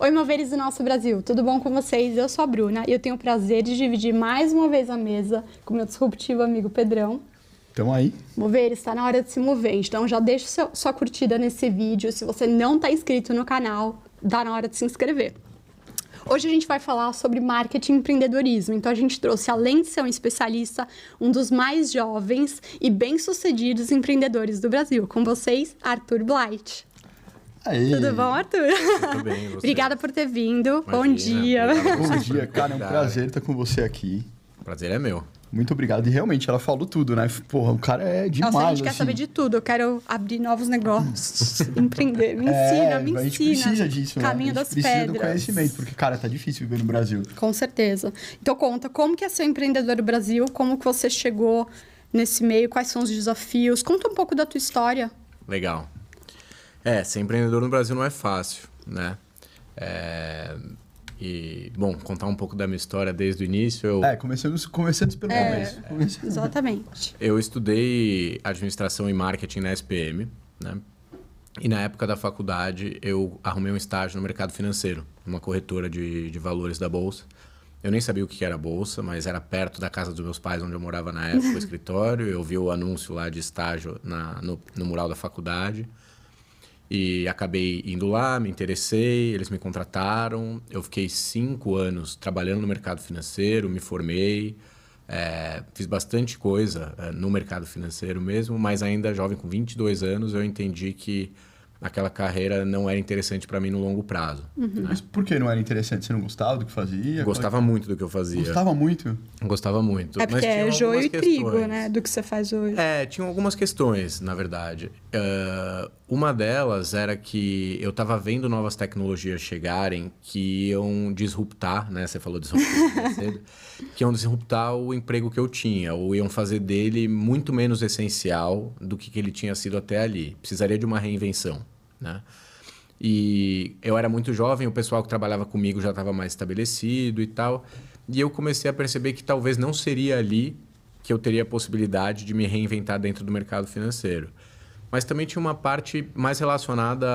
Oi, Moveres do nosso Brasil, tudo bom com vocês? Eu sou a Bruna e eu tenho o prazer de dividir mais uma vez a mesa com meu disruptivo amigo Pedrão. Então aí. Moveres, está na hora de se mover, então já deixa sua curtida nesse vídeo. Se você não está inscrito no canal, dá na hora de se inscrever. Hoje a gente vai falar sobre marketing e empreendedorismo. Então a gente trouxe, além de ser um especialista, um dos mais jovens e bem-sucedidos empreendedores do Brasil. Com vocês, Arthur Blight. Aí. Tudo bom, Arthur? Tudo bem, você? Obrigada por ter vindo. Imagina, Bom dia. Bom dia, cara. É um prazer estar com você aqui. O prazer é meu. Muito obrigado. E realmente, ela falou tudo, né? Porra, o cara é demais. Nossa, a gente quer assim. saber de tudo. Eu quero abrir novos negócios, empreender. Me ensina, me ensina. A gente precisa disso, Caminho né? das precisa pedras. do conhecimento, porque, cara, tá difícil viver no Brasil. Com certeza. Então conta, como que é ser empreendedor no Brasil? Como que você chegou nesse meio? Quais são os desafios? Conta um pouco da tua história. Legal. Ser empreendedor no Brasil não é fácil, né? E, bom, contar um pouco da minha história desde o início. Começando pelo começo. Exatamente. Eu estudei administração e marketing na SPM, né? E na época da faculdade eu arrumei um estágio no mercado financeiro, numa corretora de valores da Bolsa. Eu nem sabia o que era Bolsa, mas era perto da casa dos meus pais, onde eu morava na época, o escritório. Eu vi o anúncio lá de estágio no mural da faculdade. E acabei indo lá, me interessei, eles me contrataram. Eu fiquei 5 anos trabalhando no mercado financeiro, me formei. Fiz bastante coisa no mercado financeiro mesmo, mas ainda jovem, com 22 anos, eu entendi que aquela carreira não era interessante para mim no longo prazo. Né? Mas por que não era interessante? Você não gostava do que fazia? Gostava muito do que eu fazia. Gostava muito? Gostava muito. É porque mas é joio e trigo, questões. né? Do que você faz hoje. Tinham algumas questões, na verdade. Uma delas era que eu estava vendo novas tecnologias chegarem que iam disruptar, né? Você falou disruptar mais cedo. Que iam disruptar o emprego que eu tinha, ou iam fazer dele muito menos essencial do que ele tinha sido até ali. Precisaria de uma reinvenção, né? E eu era muito jovem, o pessoal que trabalhava comigo já estava mais estabelecido e tal. E eu comecei a perceber que talvez não seria ali que eu teria a possibilidade de me reinventar dentro do mercado financeiro. Mas também tinha uma parte mais relacionada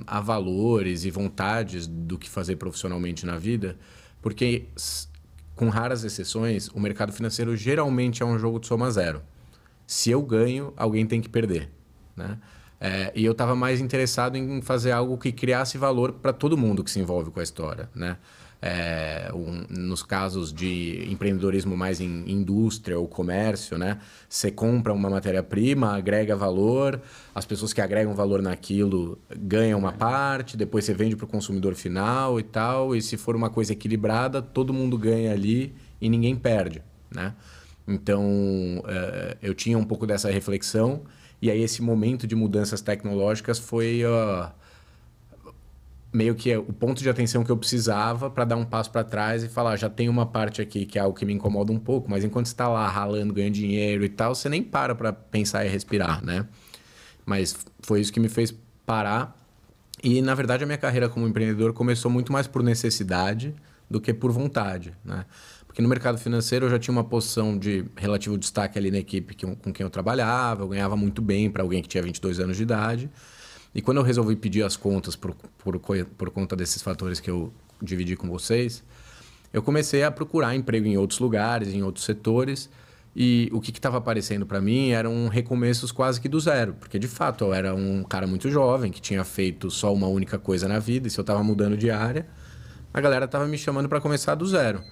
a valores e vontades do que fazer profissionalmente na vida, porque, com raras exceções, o mercado financeiro geralmente é um jogo de soma zero. Se eu ganho, alguém tem que perder, né? E eu estava mais interessado em fazer algo que criasse valor para todo mundo que se envolve com a história, né? Nos casos de empreendedorismo mais em indústria ou comércio, né? Você compra uma matéria-prima, agrega valor, as pessoas que agregam valor naquilo ganham uma parte, depois você vende para o consumidor final e tal, e se for uma coisa equilibrada, todo mundo ganha ali e ninguém perde, né? Então, eu tinha um pouco dessa reflexão, e aí esse momento de mudanças tecnológicas foi meio que o ponto de atenção que eu precisava para dar um passo para trás e falar, já tem uma parte aqui que é algo que me incomoda um pouco, mas enquanto você está lá ralando, ganhando dinheiro e tal, você nem para pensar e respirar, né? Mas foi isso que me fez parar. E, na verdade, a minha carreira como empreendedor começou muito mais por necessidade do que por vontade, né? Porque no mercado financeiro eu já tinha uma posição de relativo destaque ali na equipe com quem eu trabalhava, eu ganhava muito bem para alguém que tinha 22 anos de idade. E quando eu resolvi pedir as contas por conta desses fatores que eu dividi com vocês, eu comecei a procurar emprego em outros lugares, em outros setores, e o que estava aparecendo para mim eram recomeços quase que do zero, porque de fato eu era um cara muito jovem, que tinha feito só uma única coisa na vida, e se eu estava mudando de área, a galera estava me chamando para começar do zero.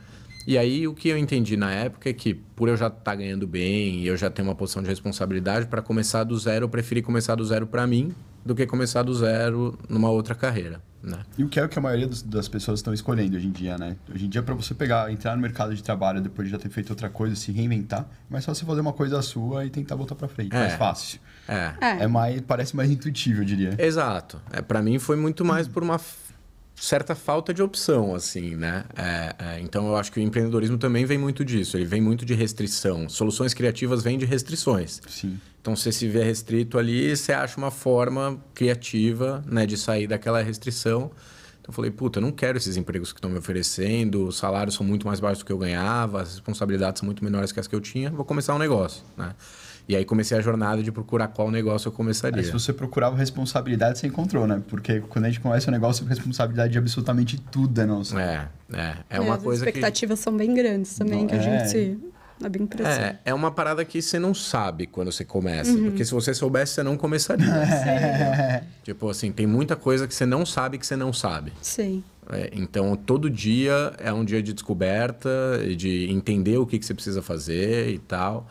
E aí o que eu entendi na época é que, por eu já estar ganhando bem e eu já ter uma posição de responsabilidade, para começar do zero, eu preferi começar do zero para mim do que começar do zero numa outra carreira, né? E o que a maioria das pessoas estão escolhendo hoje em dia, né? Hoje em dia, para você entrar no mercado de trabalho depois de já ter feito outra coisa, se reinventar, é mais fácil você fazer uma coisa sua e tentar voltar para frente. Mais fácil. Parece mais intuitivo, eu diria. Exato. Para mim foi muito mais por uma certa falta de opção, assim, né? Então, eu acho que o empreendedorismo também vem muito disso. Ele vem muito de restrição. Soluções criativas vêm de restrições. Sim. Então, você se vê restrito ali, você acha uma forma criativa, né, de sair daquela restrição. Então, eu falei, puta, eu não quero esses empregos que estão me oferecendo, os salários são muito mais baixos do que eu ganhava, as responsabilidades são muito menores que as que eu tinha, vou começar um negócio, né? E aí comecei a jornada de procurar qual negócio eu começaria. Se você procurava responsabilidade, você encontrou, né? Porque quando a gente começa um negócio, a responsabilidade de absolutamente tudo é nossa. É uma coisa que... As expectativas são bem grandes também, que a gente... É bem impressionante. É uma parada que você não sabe quando você começa. Porque se você soubesse, você não começaria. Tipo assim, tem muita coisa que você não sabe que você não sabe. Sim. Então, todo dia é um dia de descoberta, de entender o que você precisa fazer e tal.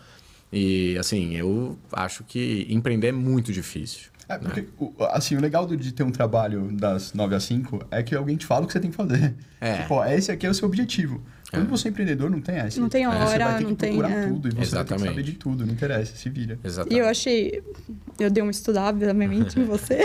E, assim, eu acho que empreender é muito difícil. Porque, assim, o legal de ter um trabalho das 9 às 5 é que alguém te fala o que você tem que fazer. Tipo, esse aqui é o seu objetivo. Quando você é empreendedor, não tem essa. Não tem hora, você vai ter não que procurar tem... tudo e você vai ter que saber de tudo, não interessa, se vira. Exatamente. E eu achei... Eu dei uma estudada, obviamente, em você.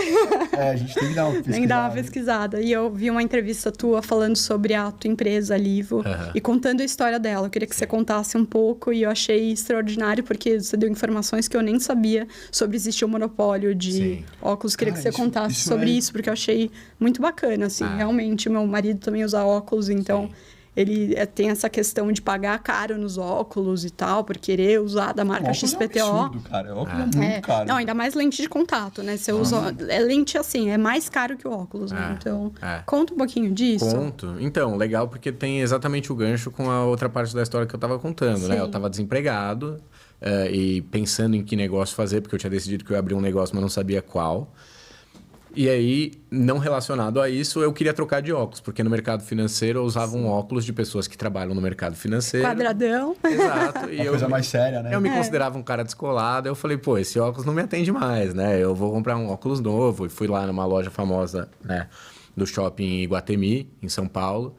A gente tem que dar uma pesquisada. Tem que dar uma pesquisada. E eu vi uma entrevista tua falando sobre a tua empresa, a Livo, e contando a história dela. Eu queria que você contasse um pouco e eu achei extraordinário, porque você deu informações que eu nem sabia sobre existir um monopólio de óculos. Eu queria que você contasse sobre isso, porque eu achei muito bacana, assim. Realmente, meu marido também usa óculos, então... Ele tem essa questão de pagar caro nos óculos e tal, por querer usar da marca XPTO. É um absurdo, cara. Óculos é muito caro. Não, ainda mais lente de contato, né? Você usa... lente assim, é mais caro que o óculos, né? Então, conta um pouquinho disso. Conto. Então, legal, porque tem exatamente o gancho com a outra parte da história que eu tava contando, né? Eu tava desempregado e pensando em que negócio fazer, porque eu tinha decidido que eu ia abrir um negócio, mas não sabia qual. E aí, não relacionado a isso, eu queria trocar de óculos, porque no mercado financeiro eu usava um óculos de pessoas que trabalham no mercado financeiro. Quadradão. Exato. E coisa mais séria, né? Eu me considerava um cara descolado, eu falei, pô, esse óculos não me atende mais, né? Eu vou comprar um óculos novo. E fui lá numa loja famosa, né, do shopping Iguatemi, em São Paulo,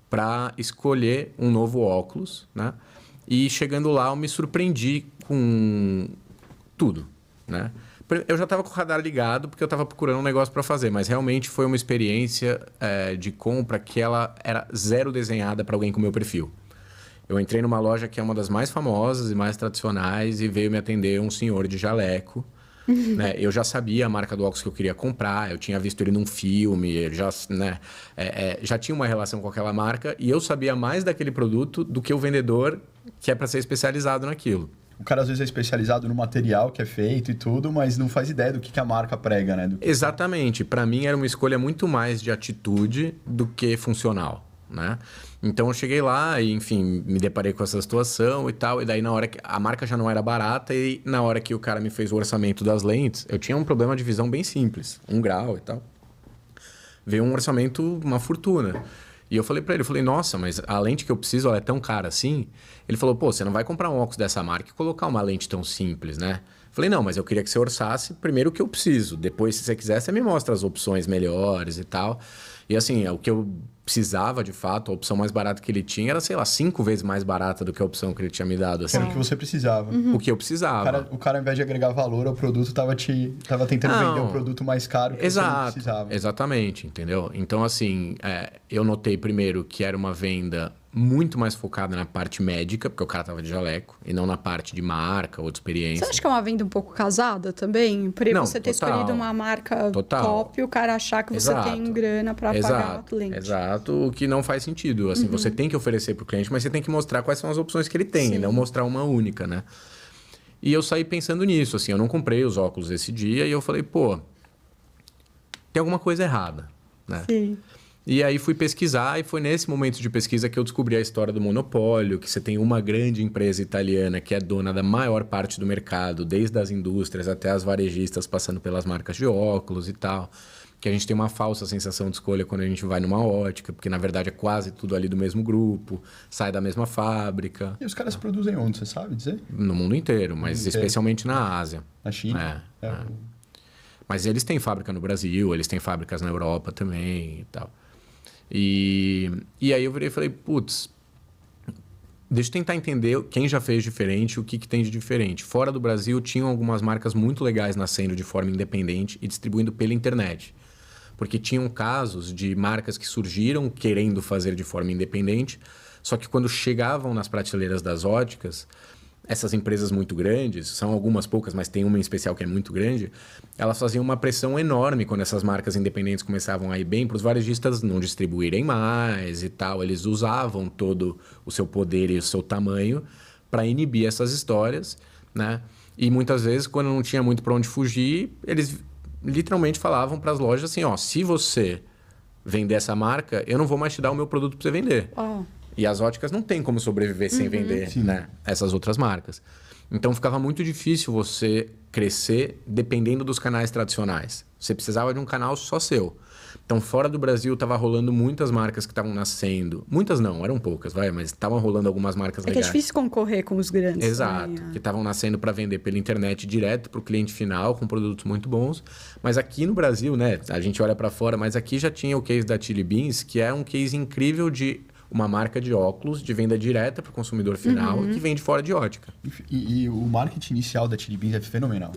para escolher um novo óculos, né? E chegando lá, eu me surpreendi com tudo, né? Eu já estava com o radar ligado porque eu estava procurando um negócio para fazer, mas realmente foi uma experiência de compra que ela era zero desenhada para alguém com o meu perfil. Eu entrei numa loja que é uma das mais famosas e mais tradicionais e veio me atender um senhor de jaleco. Né? Eu já sabia a marca do óculos que eu queria comprar, eu tinha visto ele num filme, já tinha uma relação com aquela marca e eu sabia mais daquele produto do que o vendedor que é para ser especializado naquilo. O cara às vezes é especializado no material que é feito e tudo, mas não faz ideia do que a marca prega, né? Exatamente. Para mim era uma escolha muito mais de atitude do que funcional, né? Então eu cheguei lá e, enfim, me deparei com essa situação e tal. E daí na hora que a marca já não era barata e na hora que o cara me fez o orçamento das lentes, eu tinha um problema de visão bem simples, 1 grau e tal. Veio um orçamento, uma fortuna. E eu falei pra ele, nossa, mas a lente que eu preciso, ela é tão cara assim? Ele falou, pô, você não vai comprar um óculos dessa marca e colocar uma lente tão simples, né? Falei, não, mas eu queria que você orçasse primeiro o que eu preciso. Depois, se você quiser, você me mostra as opções melhores e tal. E assim, o que eu precisava, de fato, a opção mais barata que ele tinha era, sei lá, 5 vezes mais barata do que a opção que ele tinha me dado. Assim. Era o que você precisava. O que eu precisava. O cara, ao invés de agregar valor ao produto, tava tentando vender um produto mais caro que você não precisava. Exatamente, entendeu? Então, assim, eu notei primeiro que era uma venda muito mais focada na parte médica, porque o cara tava de jaleco, e não na parte de marca ou de experiência. Você acha que é uma venda um pouco casada também? Por você ter escolhido uma marca top e o cara achar que você tem grana para pagar o cliente. Exato, o que não faz sentido. Assim, você tem que oferecer pro cliente, mas você tem que mostrar quais são as opções que ele tem, e não mostrar uma única, né? E eu saí pensando nisso, assim, eu não comprei os óculos esse dia e eu falei, pô, tem alguma coisa errada, né? Sim. E aí fui pesquisar e foi nesse momento de pesquisa que eu descobri a história do monopólio, que você tem uma grande empresa italiana que é dona da maior parte do mercado, desde as indústrias até as varejistas, passando pelas marcas de óculos e tal. Que a gente tem uma falsa sensação de escolha quando a gente vai numa ótica, porque na verdade é quase tudo ali do mesmo grupo, sai da mesma fábrica. E os caras produzem onde, você sabe dizer? No mundo inteiro, mas especialmente na Ásia. Na China? Mas eles têm fábrica no Brasil, eles têm fábricas na Europa também e tal. E aí eu virei e falei, putz, deixa eu tentar entender quem já fez diferente, o que tem de diferente. Fora do Brasil, tinham algumas marcas muito legais nascendo de forma independente e distribuindo pela internet. Porque tinham casos de marcas que surgiram querendo fazer de forma independente, só que quando chegavam nas prateleiras das óticas, essas empresas muito grandes, são algumas poucas, mas tem uma em especial que é muito grande, elas faziam uma pressão enorme quando essas marcas independentes começavam a ir bem para os varejistas não distribuírem mais e tal. Eles usavam todo o seu poder e o seu tamanho para inibir essas histórias, né? E muitas vezes, quando não tinha muito para onde fugir, eles literalmente falavam para as lojas assim, ó, se você vender essa marca, eu não vou mais te dar o meu produto para você vender. E as óticas não tem como sobreviver sem vender, né, essas outras marcas. Então ficava muito difícil você crescer dependendo dos canais tradicionais. Você precisava de um canal só seu. Então, fora do Brasil, estava rolando muitas marcas que estavam nascendo. Muitas não, eram poucas, mas estavam rolando algumas marcas legais. É que é difícil concorrer com os grandes. Exato, também, que estavam nascendo para vender pela internet direto para o cliente final, com produtos muito bons. Mas aqui no Brasil, né, a gente olha para fora, mas aqui já tinha o case da Chili Beans, que é um case incrível de uma marca de óculos de venda direta para o consumidor final que vende fora de ótica. E o marketing inicial da Chili Beans é fenomenal.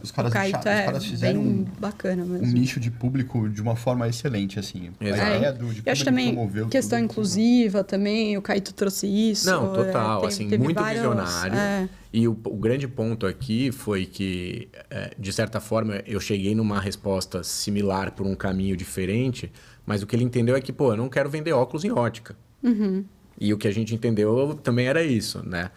Os caras fizeram bacana mesmo. Um nicho de público de uma forma excelente, assim. Exato. A ideia de eu acho também questão inclusiva também, o Caíto trouxe isso. Não, total, assim, muito visionário. E o grande ponto aqui foi que, de certa forma, eu cheguei numa resposta similar por um caminho diferente, mas o que ele entendeu é que, eu não quero vender óculos em ótica. E o que a gente entendeu também era isso, né?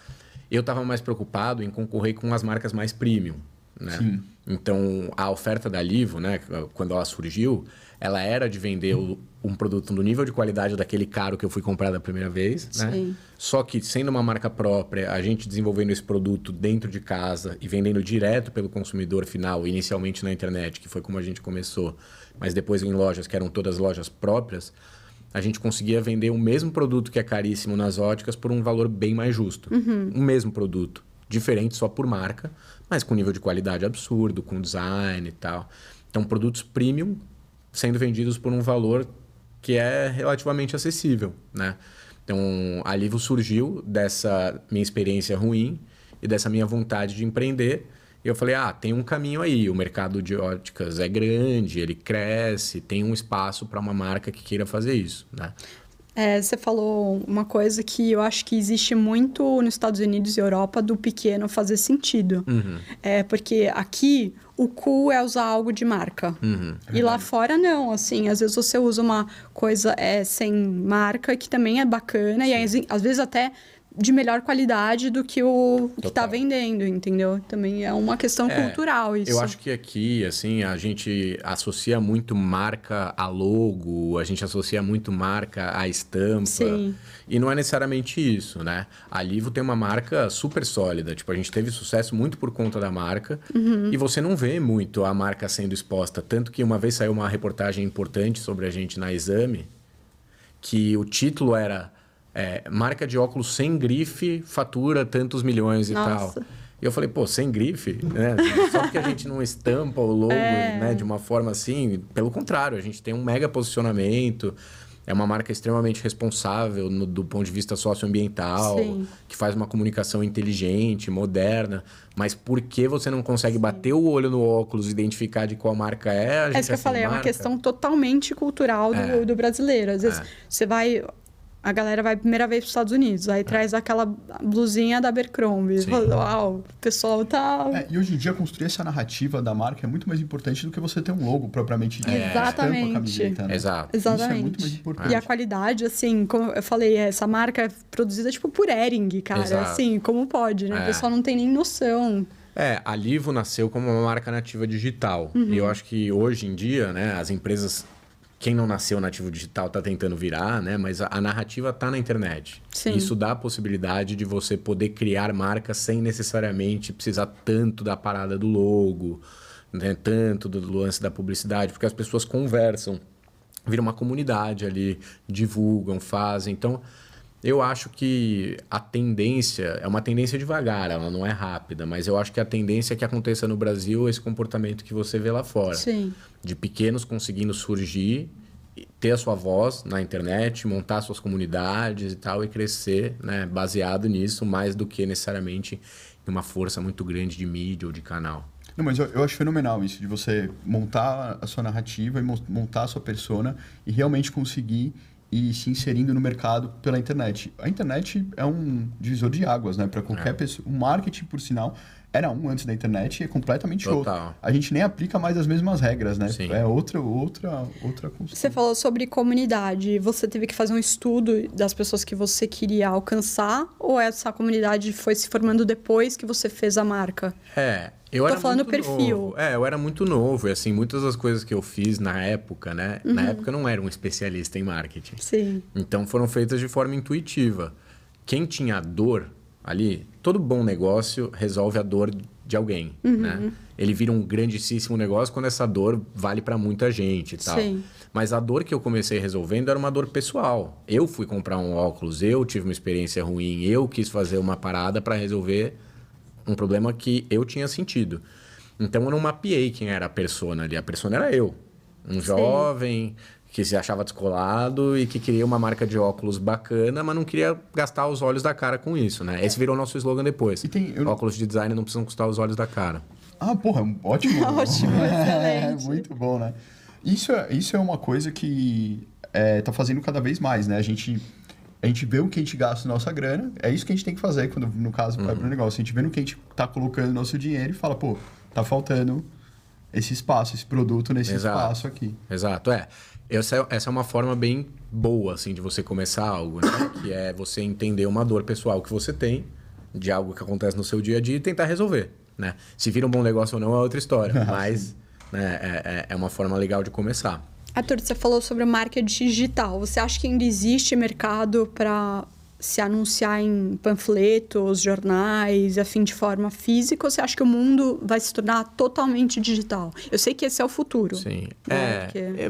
Eu estava mais preocupado em concorrer com as marcas mais premium, né? Sim. Então, a oferta da Livo, né, quando ela surgiu, ela era de vender um produto no nível de qualidade daquele caro que eu fui comprar da primeira vez, né? Sim. Só que, sendo uma marca própria, a gente desenvolvendo esse produto dentro de casa e vendendo direto pelo consumidor final, inicialmente na internet, que foi como a gente começou, mas depois em lojas, que eram todas lojas próprias, a gente conseguia vender o mesmo produto que é caríssimo nas óticas por um valor bem mais justo. O mesmo produto, diferente só por marca, mas com nível de qualidade absurdo, com design e tal. Então, produtos premium sendo vendidos por um valor que é relativamente acessível, né? Então, a Livo surgiu dessa minha experiência ruim e dessa minha vontade de empreender. E eu falei, tem um caminho aí, o mercado de óticas é grande, ele cresce, tem um espaço para uma marca que queira fazer isso, né? Você falou uma coisa que eu acho que existe muito nos Estados Unidos e Europa do pequeno fazer sentido. Porque aqui o cool é usar algo de marca. E lá fora não, assim, às vezes você usa uma coisa sem marca que também é bacana. Sim. E aí, às vezes até de melhor qualidade do que o que está vendendo, entendeu? Também é uma questão cultural isso. Eu acho que aqui, assim, a gente associa muito marca a logo, a gente associa muito marca à estampa. Sim. E não é necessariamente isso, né? A Livo tem uma marca super sólida. Tipo, a gente teve sucesso muito por conta da marca. E você não vê muito a marca sendo exposta. Tanto que uma vez saiu uma reportagem importante sobre a gente na Exame, que o título era... marca de óculos sem grife fatura tantos milhões e tal. E eu falei, sem grife? Né? Só porque a gente não estampa o logo né, de uma forma assim. Pelo contrário, a gente tem um mega posicionamento. É uma marca extremamente responsável do ponto de vista socioambiental, que faz uma comunicação inteligente, moderna. Mas por que você não consegue bater o olho no óculos e identificar de qual marca é? A gente isso que eu falei, é uma questão totalmente cultural do brasileiro. Às vezes você vai... A galera vai a primeira vez para os Estados Unidos, aí traz aquela blusinha da Abercrombie. Uau, o pessoal tá... E hoje em dia, construir essa narrativa da marca é muito mais importante do que você ter um logo propriamente dito. Exatamente. Camiseta, né? Exato. Exatamente. Isso é muito mais importante. E a qualidade, assim, como eu falei, essa marca é produzida, por Hering, cara. Exato. Assim, como pode, né? O pessoal não tem nem noção. A Livo nasceu como uma marca nativa digital. E eu acho que hoje em dia, né, as empresas... Quem não nasceu nativo digital está tentando virar, né? Mas a narrativa está na internet. Sim. Isso dá a possibilidade de você poder criar marcas sem necessariamente precisar tanto da parada do logo, né? Tanto do lance da publicidade, porque as pessoas conversam, vira uma comunidade ali, divulgam, fazem. Então, eu acho que a tendência é uma tendência devagar, ela não é rápida, mas eu acho que a tendência é que aconteça no Brasil esse comportamento que você vê lá fora. Sim. De pequenos conseguindo surgir, ter a sua voz na internet, montar suas comunidades e tal, e crescer, né, baseado nisso, mais do que necessariamente em uma força muito grande de mídia ou de canal. Não, mas eu acho fenomenal isso, de você montar a sua narrativa e montar a sua persona e realmente conseguir ir se inserindo no mercado pela internet. A internet é um divisor de águas, né? Para qualquer pessoa. O marketing, por sinal, era um antes da internet e é completamente Total. outro. A gente nem aplica mais as mesmas regras, né? Sim. É outra construção. Você falou sobre comunidade. Você teve que fazer um estudo das pessoas que você queria alcançar? Ou essa comunidade foi se formando depois que você fez a marca? Eu Tô falando perfil. Novo. Eu era muito novo. E, assim, muitas das coisas que eu fiz na época, né? Na época eu não era um especialista em marketing. Sim. Então, foram feitas de forma intuitiva. Quem tinha dor ali, todo bom negócio resolve a dor de alguém, né? Ele vira um grandíssimo negócio quando essa dor vale para muita gente e tal. Sim. Mas a dor que eu comecei resolvendo era uma dor pessoal. Eu fui comprar um óculos, eu tive uma experiência ruim, eu quis fazer uma parada para resolver um problema que eu tinha sentido. Então, eu não mapeei quem era a persona ali. A persona era eu. Um jovem que se achava descolado e que queria uma marca de óculos bacana, mas não queria gastar os olhos da cara com isso, né? Esse virou nosso slogan depois. Óculos de design não precisam custar os olhos da cara. Porra, ótimo. Ótimo, excelente. Muito bom, né? Isso é uma coisa que tá fazendo cada vez mais, né? A gente vê o que a gente gasta nossa grana, é isso que a gente tem que fazer quando, no caso, vai para o negócio. A gente vê no que a gente tá colocando nosso dinheiro e fala, pô, tá faltando esse espaço, esse produto nesse espaço aqui. Exato, Essa é uma forma bem boa, assim, de você começar algo, né? Que é você entender uma dor pessoal que você tem, de algo que acontece no seu dia a dia e tentar resolver, né? Se vira um bom negócio ou não é outra história, mas né, é uma forma legal de começar. Arthur, você falou sobre o marketing digital. Você acha que ainda existe mercado para se anunciar em panfletos, jornais, afim de forma física, ou você acha que o mundo vai se tornar totalmente digital? Eu sei que esse é o futuro. Sim.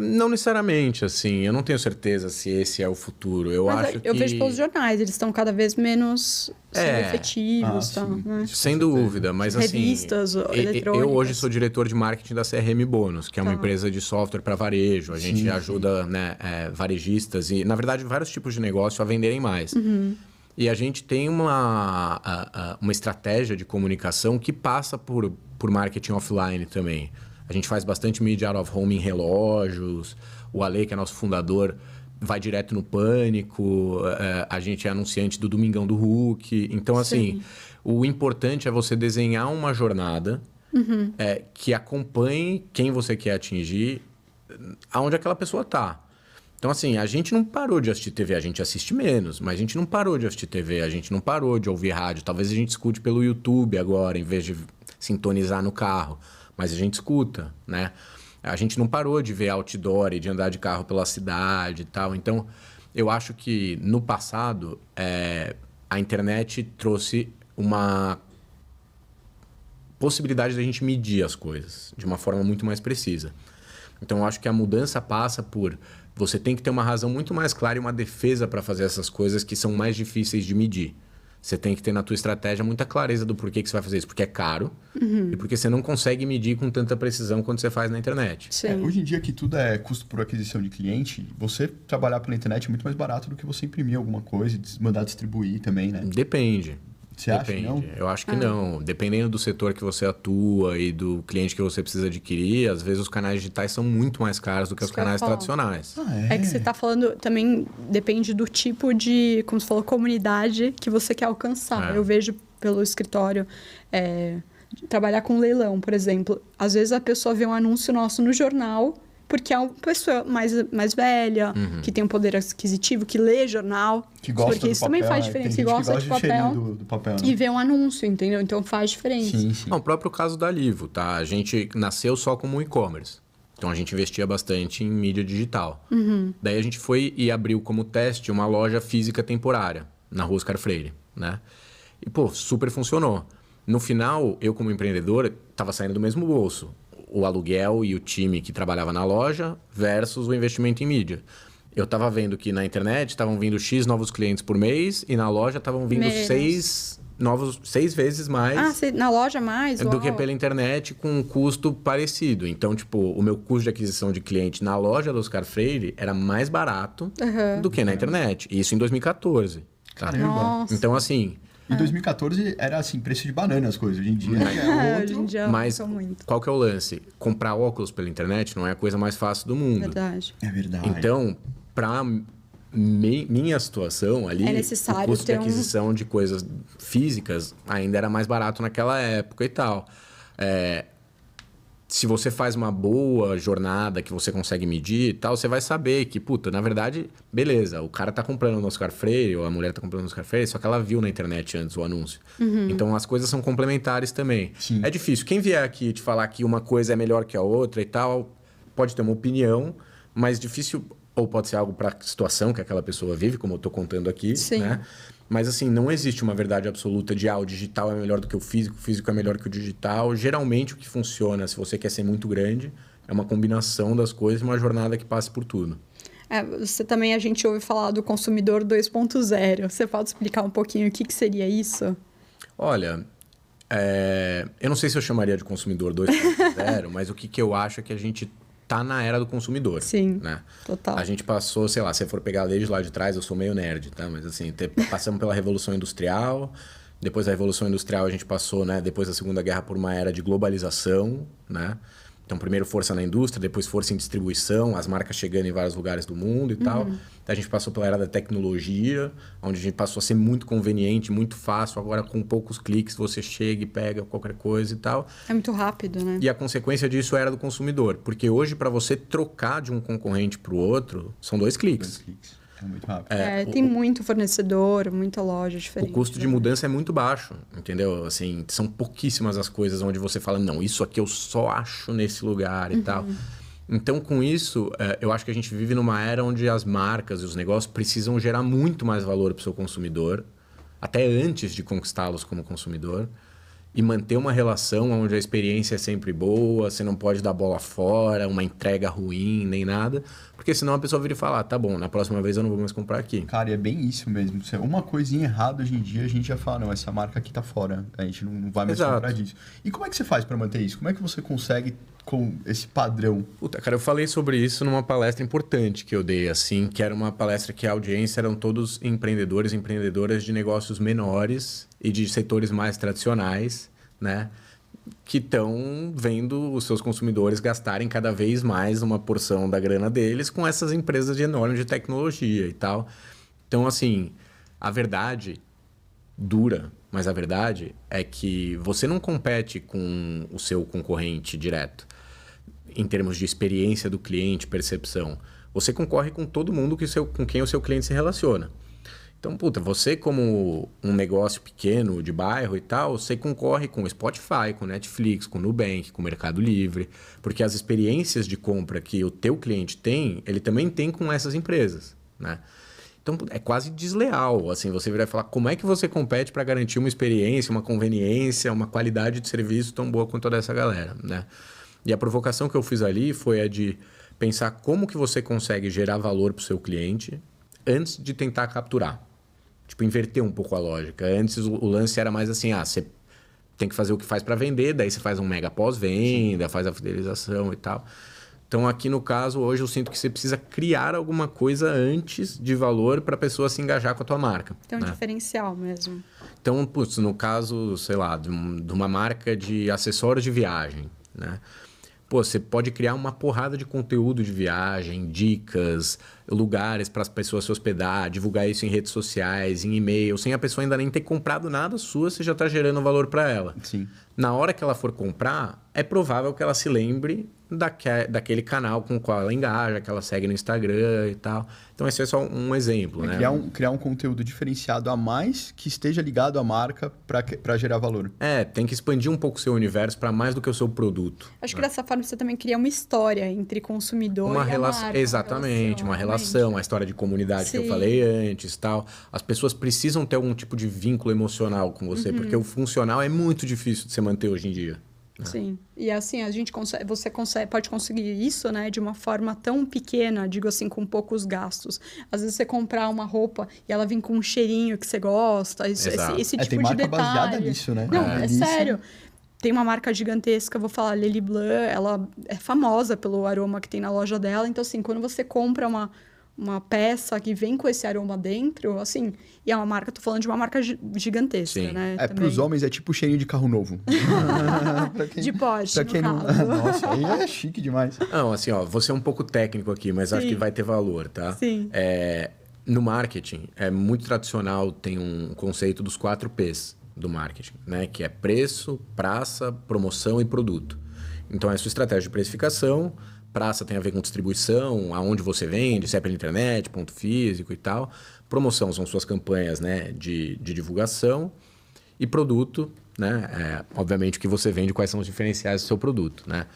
Não necessariamente, assim. Eu não tenho certeza se esse é o futuro. Eu vejo pelos jornais, eles estão cada vez menos efetivos. Né? Sem dúvida, mas assim... Revistas eletrônicas. Eu hoje sou diretor de marketing da CRM Bônus, que é uma empresa de software para varejo. A gente ajuda né, varejistas e, na verdade, vários tipos de negócio a venderem mais. E a gente tem uma estratégia de comunicação que passa por marketing offline também. A gente faz bastante media out of home em relógios. O Ale, que é nosso fundador, vai direto no Pânico. A gente é anunciante do Domingão do Hulk. Então, assim, o importante é você desenhar uma jornada que acompanhe quem você quer atingir, aonde aquela pessoa está. Então, assim, a gente não parou de assistir TV, a gente assiste menos, mas a gente não parou de assistir TV, a gente não parou de ouvir rádio. Talvez a gente escute pelo YouTube agora, em vez de sintonizar no carro, mas a gente escuta, né? A gente não parou de ver outdoor e de andar de carro pela cidade e tal. Então, eu acho que no passado, a internet trouxe uma possibilidade da gente medir as coisas de uma forma muito mais precisa. Então, eu acho que a mudança passa por... Você tem que ter uma razão muito mais clara e uma defesa para fazer essas coisas que são mais difíceis de medir. Você tem que ter na tua estratégia muita clareza do porquê que você vai fazer isso. Porque é caro e porque você não consegue medir com tanta precisão quanto você faz na internet. Hoje em dia que tudo é custo por aquisição de cliente, você trabalhar pela internet é muito mais barato do que você imprimir alguma coisa e mandar distribuir também, né? Depende. Você acha que não? Eu acho que não. Dependendo do setor que você atua e do cliente que você precisa adquirir, às vezes os canais digitais são muito mais caros do que os canais tradicionais. É que você está falando, também depende do tipo de, como você falou, comunidade que você quer alcançar. Eu vejo pelo escritório, trabalhar com leilão, por exemplo. Às vezes a pessoa vê um anúncio nosso no jornal, porque é uma pessoa mais velha, que tem um poder aquisitivo, que lê jornal. Que gosta porque do isso papel, também faz diferença. Que gosta de papel. Do papel, né? E vê um anúncio, entendeu? Então faz diferença. Sim. Não, o próprio caso da Livo, tá? A gente nasceu só como e-commerce. Então, a gente investia bastante em mídia digital. Daí, a gente foi e abriu como teste uma loja física temporária, na Rua Oscar Freire, né? E, super funcionou. No final, eu como empreendedor, estava saindo do mesmo bolso. O aluguel e o time que trabalhava na loja versus o investimento em mídia. Eu estava vendo que na internet estavam vindo X novos clientes por mês e na loja estavam vindo 6 vezes mais. Na loja mais? Do que pela internet com um custo parecido. Então, o meu custo de aquisição de cliente na loja do Oscar Freire era mais barato do que na internet. Isso em 2014. Tá? Nossa. Então, assim... Em 2014 era assim, preço de banana as coisas. Hoje em dia hoje em dia mas qual que é o lance? Comprar óculos pela internet não é a coisa mais fácil do mundo. Verdade. É verdade. Então, para minha situação ali, necessário o custo de aquisição de coisas físicas ainda era mais barato naquela época e tal. Se você faz uma boa jornada que você consegue medir e tal, você vai saber que, na verdade, beleza, o cara tá comprando no Oscar Freire, ou a mulher tá comprando no Oscar Freire, só que ela viu na internet antes o anúncio. Então, as coisas são complementares também. Sim. É difícil. Quem vier aqui te falar que uma coisa é melhor que a outra e tal, pode ter uma opinião, mas difícil, ou pode ser algo para a situação que aquela pessoa vive, como eu tô contando aqui, Sim. né? Mas, assim, não existe uma verdade absoluta de o digital é melhor do que o físico é melhor que o digital. Geralmente, o que funciona, se você quer ser muito grande, é uma combinação das coisas e uma jornada que passe por tudo. A gente ouve falar do consumidor 2.0. Você pode explicar um pouquinho o que seria isso? Olha, eu não sei se eu chamaria de consumidor 2.0, mas o que eu acho é que a gente tá na era do consumidor. Sim, né? Total. A gente passou, sei lá, se for pegar desde lá de trás, eu sou meio nerd, tá? Mas assim, passamos pela Revolução Industrial, depois da Revolução Industrial a gente passou, né, depois da Segunda Guerra, por uma era de globalização, né? Então, primeiro força na indústria, depois força em distribuição, as marcas chegando em vários lugares do mundo e tal. A gente passou pela era da tecnologia, onde a gente passou a ser muito conveniente, muito fácil. Agora, com poucos cliques, você chega e pega qualquer coisa e tal. É muito rápido, né? E a consequência disso é a era do consumidor. Porque hoje, para você trocar de um concorrente para o outro, são 2 cliques. 2 cliques. É muito rápido. Tem muito fornecedor, muita loja diferente. O custo de mudança é muito baixo, entendeu? Assim, são pouquíssimas as coisas onde você fala, não, isso aqui eu só acho nesse lugar e tal. Então, com isso, eu acho que a gente vive numa era onde as marcas e os negócios precisam gerar muito mais valor para o seu consumidor, até antes de conquistá-los como consumidor, e manter uma relação onde a experiência é sempre boa, você não pode dar bola fora, uma entrega ruim, nem nada, porque senão a pessoa vira e fala, tá bom, na próxima vez eu não vou mais comprar aqui. Cara, e é bem isso mesmo. Se uma coisinha errada hoje em dia, a gente já fala, não, essa marca aqui tá fora, a gente não vai mais comprar disso. E como é que você faz para manter isso? Como é que você consegue com esse padrão? Puta, cara, eu falei sobre isso numa palestra importante que eu dei, assim, que era uma palestra que a audiência eram todos empreendedores e empreendedoras de negócios menores e de setores mais tradicionais, né? Que estão vendo os seus consumidores gastarem cada vez mais uma porção da grana deles com essas empresas enormes de tecnologia e tal. Então, assim, a verdade dura, mas a verdade é que você não compete com o seu concorrente direto em termos de experiência do cliente, percepção. Você concorre com todo mundo com quem o seu cliente se relaciona. Então, você como um negócio pequeno, de bairro e tal, você concorre com o Spotify, com o Netflix, com o Nubank, com o Mercado Livre, porque as experiências de compra que o teu cliente tem, ele também tem com essas empresas, né? Então, é quase desleal, assim, você virar e falar como é que você compete para garantir uma experiência, uma conveniência, uma qualidade de serviço tão boa quanto a dessa galera, né? E a provocação que eu fiz ali foi a de pensar como que você consegue gerar valor para o seu cliente antes de tentar capturar. Tipo, inverter um pouco a lógica. Antes o lance era mais assim, você tem que fazer o que faz para vender, daí você faz um mega pós-venda, faz a fidelização e tal. Então, aqui no caso, hoje eu sinto que você precisa criar alguma coisa antes de valor para a pessoa se engajar com a tua marca. Tem um diferencial mesmo. Então, no caso, sei lá, de uma marca de acessórios de viagem, né? Você pode criar uma porrada de conteúdo de viagem, dicas, lugares para as pessoas se hospedar, divulgar isso em redes sociais, em e-mail, sem a pessoa ainda nem ter comprado nada sua, você já está gerando valor para ela. Sim. Na hora que ela for comprar, é provável que ela se lembre daquele canal com o qual ela engaja, que ela segue no Instagram e tal. Então, esse é só um exemplo, né? Criar um conteúdo diferenciado a mais que esteja ligado à marca para gerar valor. Tem que expandir um pouco o seu universo para mais do que o seu produto. Acho que dessa forma você também cria uma história entre consumidor e a marca. Exatamente, uma relação, a história de comunidade que eu falei antes, tal. As pessoas precisam ter algum tipo de vínculo emocional com você, porque o funcional é muito difícil de se manter hoje em dia. Sim, e assim, pode conseguir isso, né, de uma forma tão pequena, digo assim, com poucos gastos. Às vezes você comprar uma roupa e ela vem com um cheirinho que você gosta, esse tipo tem de marca detalhe. baseada nisso, né? Não, é sério. Tem uma marca gigantesca, vou falar, Lely Blanc, ela é famosa pelo aroma que tem na loja dela, então assim, quando você compra uma peça que vem com esse aroma dentro, assim, e é uma marca, tô falando de uma marca gigantesca, Sim. né? Para os homens é tipo cheirinho de carro novo. De Porsche, no caso. Nossa, aí é chique demais. Não, assim, vou ser um pouco técnico aqui, mas acho que vai ter valor, tá? Sim. no marketing, é muito tradicional, tem um conceito dos 4 P's do marketing, né? Que é preço, praça, promoção e produto. Então, é a sua estratégia de precificação. Praça tem a ver com distribuição, aonde você vende, se é pela internet, ponto físico e tal. Promoção são suas campanhas, né, de divulgação. E produto, né, obviamente, o que você vende, quais são os diferenciais do seu produto, né?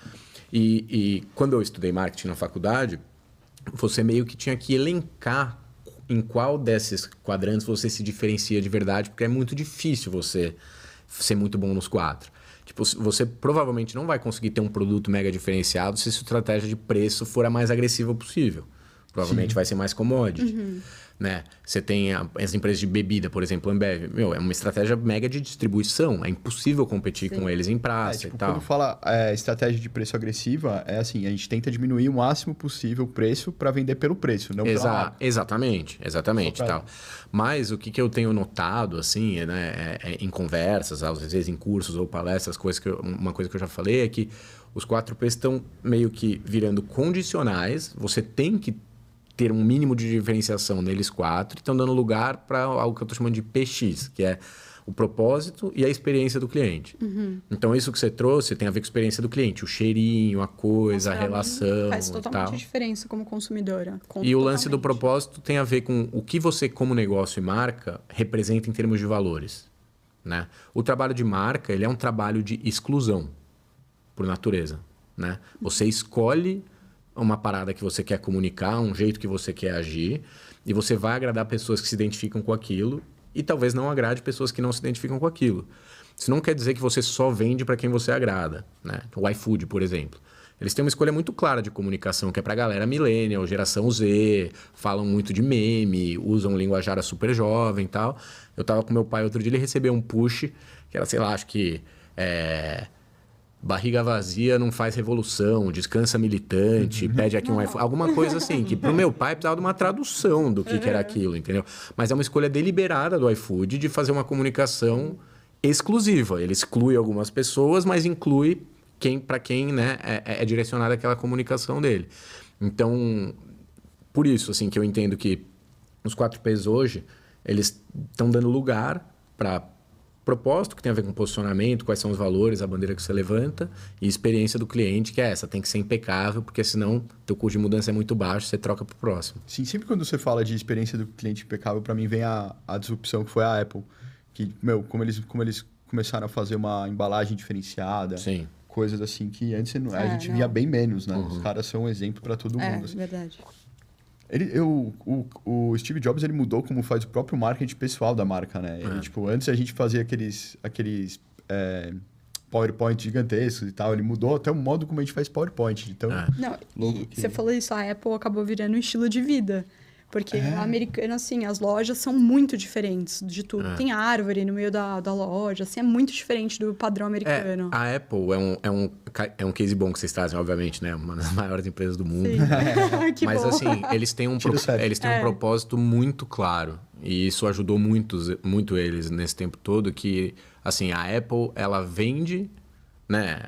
E quando eu estudei marketing na faculdade, você meio que tinha que elencar em qual desses quadrantes você se diferencia de verdade, porque é muito difícil você ser muito bom nos 4. Tipo, você provavelmente não vai conseguir ter um produto mega diferenciado se a sua estratégia de preço for a mais agressiva possível. Provavelmente vai ser mais commodity. Né? Você tem as empresas de bebida, por exemplo, Ambev. É uma estratégia mega de distribuição. É impossível competir com eles em praça e tal. Quando fala estratégia de preço agressiva, é assim, a gente tenta diminuir o máximo possível o preço para vender pelo preço, não pela marca. Exatamente. Tal. Mas o que eu tenho notado, assim, né, em conversas, às vezes em cursos ou palestras, uma coisa que eu já falei é que os 4 P's estão meio que virando condicionais. Você tem que ter um mínimo de diferenciação neles 4 e estão dando lugar para algo que eu estou chamando de PX, que é o propósito e a experiência do cliente. Então, isso que você trouxe tem a ver com a experiência do cliente, o cheirinho, a coisa, a relação. Faz totalmente diferença como consumidora. E o lance do propósito tem a ver com o que você, como negócio e marca, representa em termos de valores. Né? O trabalho de marca ele é um trabalho de exclusão, por natureza. Né? Você escolhe uma parada que você quer comunicar, um jeito que você quer agir, e você vai agradar pessoas que se identificam com aquilo e talvez não agrade pessoas que não se identificam com aquilo. Isso não quer dizer que você só vende para quem você agrada. Né? O iFood, por exemplo. Eles têm uma escolha muito clara de comunicação, que é para a galera millennial, geração Z, falam muito de meme, usam linguajar super jovem e tal. Eu tava com meu pai outro dia, ele recebeu um push, que era, sei lá, acho que... barriga vazia não faz revolução, descansa militante, pede aqui um iPhone, alguma coisa assim, que pro meu pai precisava de uma tradução do que era aquilo, entendeu? Mas é uma escolha deliberada do iFood de fazer uma comunicação exclusiva. Ele exclui algumas pessoas, mas inclui para quem né, é direcionada aquela comunicação dele. Então, por isso assim, que eu entendo que os 4 P's hoje, eles estão dando lugar para propósito, que tem a ver com posicionamento, quais são os valores, a bandeira que você levanta, e experiência do cliente, que é essa, tem que ser impecável, porque senão teu custo de mudança é muito baixo, você troca para o próximo. Sim, sempre quando você fala de experiência do cliente impecável, para mim vem a disrupção que foi a Apple, que, como eles começaram a fazer uma embalagem diferenciada, Sim. Coisas assim que antes a gente via bem menos, né? Os caras são um exemplo para todo mundo. Assim. Verdade. O Steve Jobs ele mudou como faz o próprio marketing pessoal da marca, né? Ele, antes a gente fazia aqueles PowerPoint gigantescos e tal. Ele mudou até o modo como a gente faz PowerPoint. Então, você falou isso, a Apple acabou virando um estilo de vida. Porque a americana, assim, as lojas são muito diferentes de tudo. Tem árvore no meio da loja, assim, é muito diferente do padrão americano. A Apple é um case bom que vocês trazem, obviamente, né? Uma das maiores empresas do mundo. Mas, assim, eles têm um propósito muito claro. E isso ajudou muito eles nesse tempo todo, que, assim, a Apple, ela vende, né,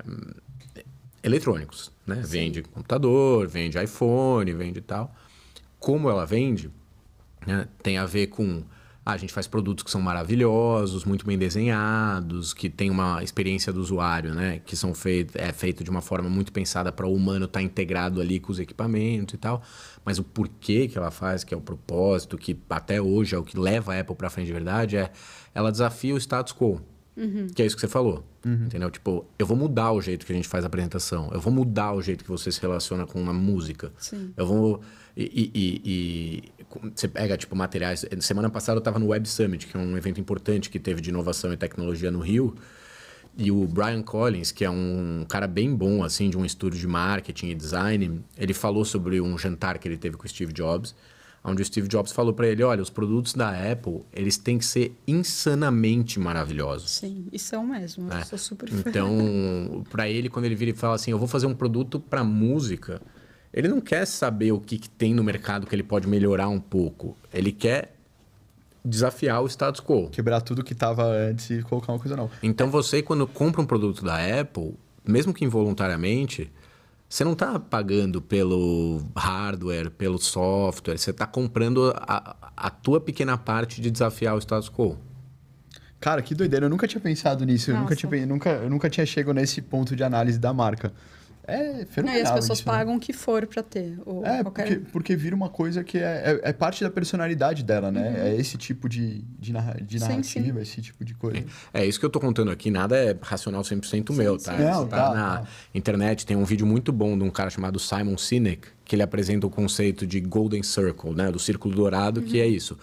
eletrônicos, né? Sim. Vende computador, vende iPhone, vende tal. Como ela vende, né, tem a ver com... a gente faz produtos que são maravilhosos, muito bem desenhados, que tem uma experiência do usuário, né? Que são feito de uma forma muito pensada para o humano estar integrado ali com os equipamentos e tal. Mas o porquê que ela faz, que é o propósito, que até hoje é o que leva a Apple para frente de verdade, ela desafia o status quo. Que é isso que você falou. Entendeu? Tipo, eu vou mudar o jeito que a gente faz a apresentação. Eu vou mudar o jeito que você se relaciona com uma música. Sim. Eu vou... E você pega, tipo, materiais... Semana passada eu estava no Web Summit, que é um evento importante que teve de inovação e tecnologia no Rio. E o Brian Collins, que é um cara bem bom, assim, de um estúdio de marketing e design, ele falou sobre um jantar que ele teve com o Steve Jobs, onde o Steve Jobs falou para ele, olha, os produtos da Apple, eles têm que ser insanamente maravilhosos. Sim, e são mesmo. Eu sou super fã. Então, para ele, quando ele vira e fala assim, eu vou fazer um produto para música, ele não quer saber o que tem no mercado que ele pode melhorar um pouco. Ele quer desafiar o status quo. Quebrar tudo que estava antes e colocar uma coisa nova. Então, você, quando compra um produto da Apple, mesmo que involuntariamente, você não está pagando pelo hardware, pelo software, você está comprando a tua pequena parte de desafiar o status quo. Cara, que doideira, eu nunca tinha pensado nisso, eu nunca tinha chegado nesse ponto de análise da marca. É fenomenal. E as pessoas isso, pagam o que for para ter. Porque vira uma coisa que é parte da personalidade dela, né? É esse tipo de narrativa, esse tipo de coisa. É isso que eu tô contando aqui, nada é racional 100% meu, tá? Não, na internet tem um vídeo muito bom de um cara chamado Simon Sinek, que ele apresenta o conceito de Golden Circle, né? Do círculo dourado, que é isso.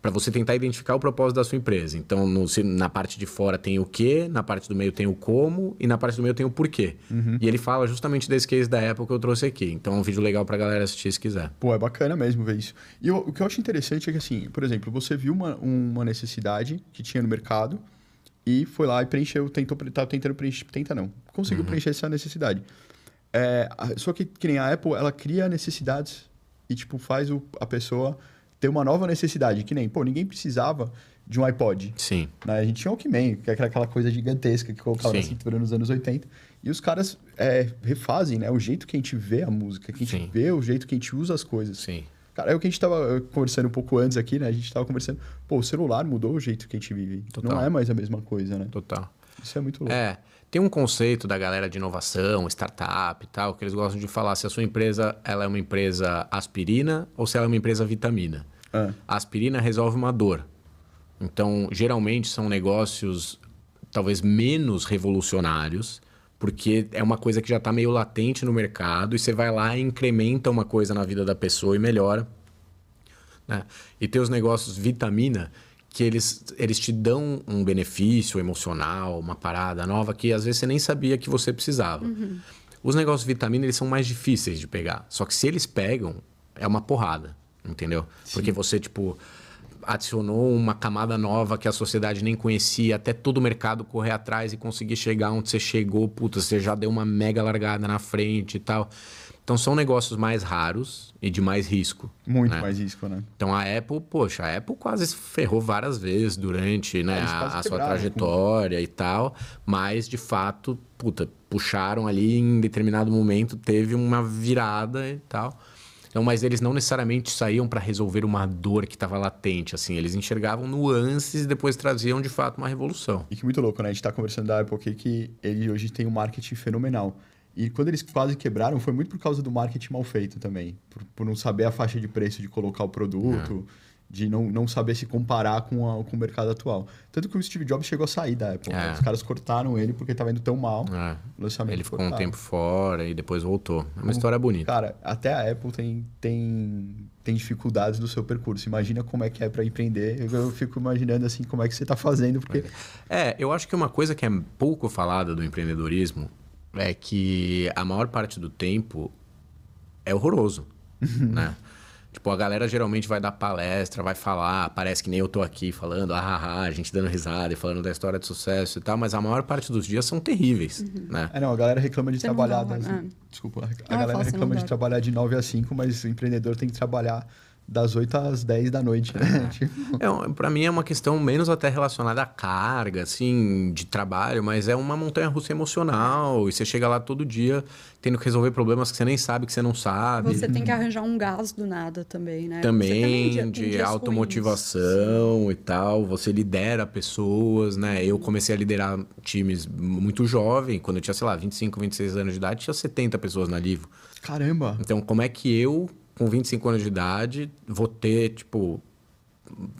Para você tentar identificar o propósito da sua empresa. Então, na parte de fora tem o quê, na parte do meio tem o como e na parte do meio tem o porquê. E ele fala justamente desse case da Apple que eu trouxe aqui. Então, é um vídeo legal para a galera assistir se quiser. Pô, é bacana mesmo ver isso. E o que eu acho interessante é que, assim, por exemplo, você viu uma necessidade que tinha no mercado e foi lá e preencheu, conseguiu preencher essa necessidade. Só que nem a Apple, ela cria necessidades e, tipo, faz a pessoa ter uma nova necessidade, que nem, ninguém precisava de um iPod. Sim. Né? A gente tinha o Walkman, que é aquela coisa gigantesca que colocava na cintura nos anos 80. E os caras refazem, né? O jeito que a gente vê a música, que a gente vê o jeito que a gente usa as coisas. Sim. Cara, é o que a gente estava conversando um pouco antes aqui, né? A gente estava conversando, o celular mudou o jeito que a gente vive. Total. Não é mais a mesma coisa, né? Total. Isso é muito louco. Tem um conceito da galera de inovação, startup e tal, que eles gostam de falar se a sua empresa ela é uma empresa aspirina ou se ela é uma empresa vitamina. A aspirina resolve uma dor. Então, geralmente são negócios talvez menos revolucionários, porque é uma coisa que já está meio latente no mercado e você vai lá e incrementa uma coisa na vida da pessoa e melhora. Né? E tem os negócios vitamina, que eles te dão um benefício emocional, uma parada nova que às vezes você nem sabia que você precisava. Os negócios vitamina, eles são mais difíceis de pegar. Só que se eles pegam, é uma porrada, entendeu? Sim. Porque você, adicionou uma camada nova que a sociedade nem conhecia, até todo o mercado correr atrás e conseguir chegar onde você chegou. Você já deu uma mega largada na frente e tal. Então, são negócios mais raros e de mais risco. Muito mais risco, né? Então, a Apple quase se ferrou várias vezes durante a sua trajetória e tal. Mas, de fato, puxaram ali em determinado momento, teve uma virada e tal. Então, mas eles não necessariamente saíam para resolver uma dor que estava latente, assim. Eles enxergavam nuances e depois traziam, de fato, uma revolução. E que muito louco, né? A gente está conversando da Apple aqui, que ele hoje tem um marketing fenomenal. E quando eles quase quebraram, foi muito por causa do marketing mal feito também. Por não saber a faixa de preço de colocar o produto, de não saber se comparar com o mercado atual. Tanto que o Steve Jobs chegou a sair da Apple. Os caras cortaram ele porque estava indo tão mal. O lançamento ele ficou um tempo fora e depois voltou. É uma história bonita. Cara, até a Apple tem dificuldades no seu percurso. Imagina como é que é para empreender. Eu fico imaginando assim como é que você está fazendo. Porque... eu acho que uma coisa que é pouco falada do empreendedorismo é que a maior parte do tempo é horroroso, né? A galera geralmente vai dar palestra, vai falar, parece que nem eu tô aqui falando, a gente dando risada e falando da história de sucesso e tal, mas a maior parte dos dias são terríveis, né? A galera reclama de trabalhar... Desculpa, a galera reclama de trabalhar de 9 às 5, mas o empreendedor tem que trabalhar das 8 às 10 da noite, né? Para mim é uma questão menos até relacionada à carga, assim, de trabalho, mas é uma montanha-russa emocional. E você chega lá todo dia tendo que resolver problemas que você nem sabe que você não sabe. Você tem que arranjar um gás do nada também, né? Também de automotivação e tal. Você lidera pessoas, né? Eu comecei a liderar times muito jovem. Quando eu tinha, 25, 26 anos de idade, tinha 70 pessoas na Livro. Caramba! Então, como é que eu... com 25 anos de idade, vou ter,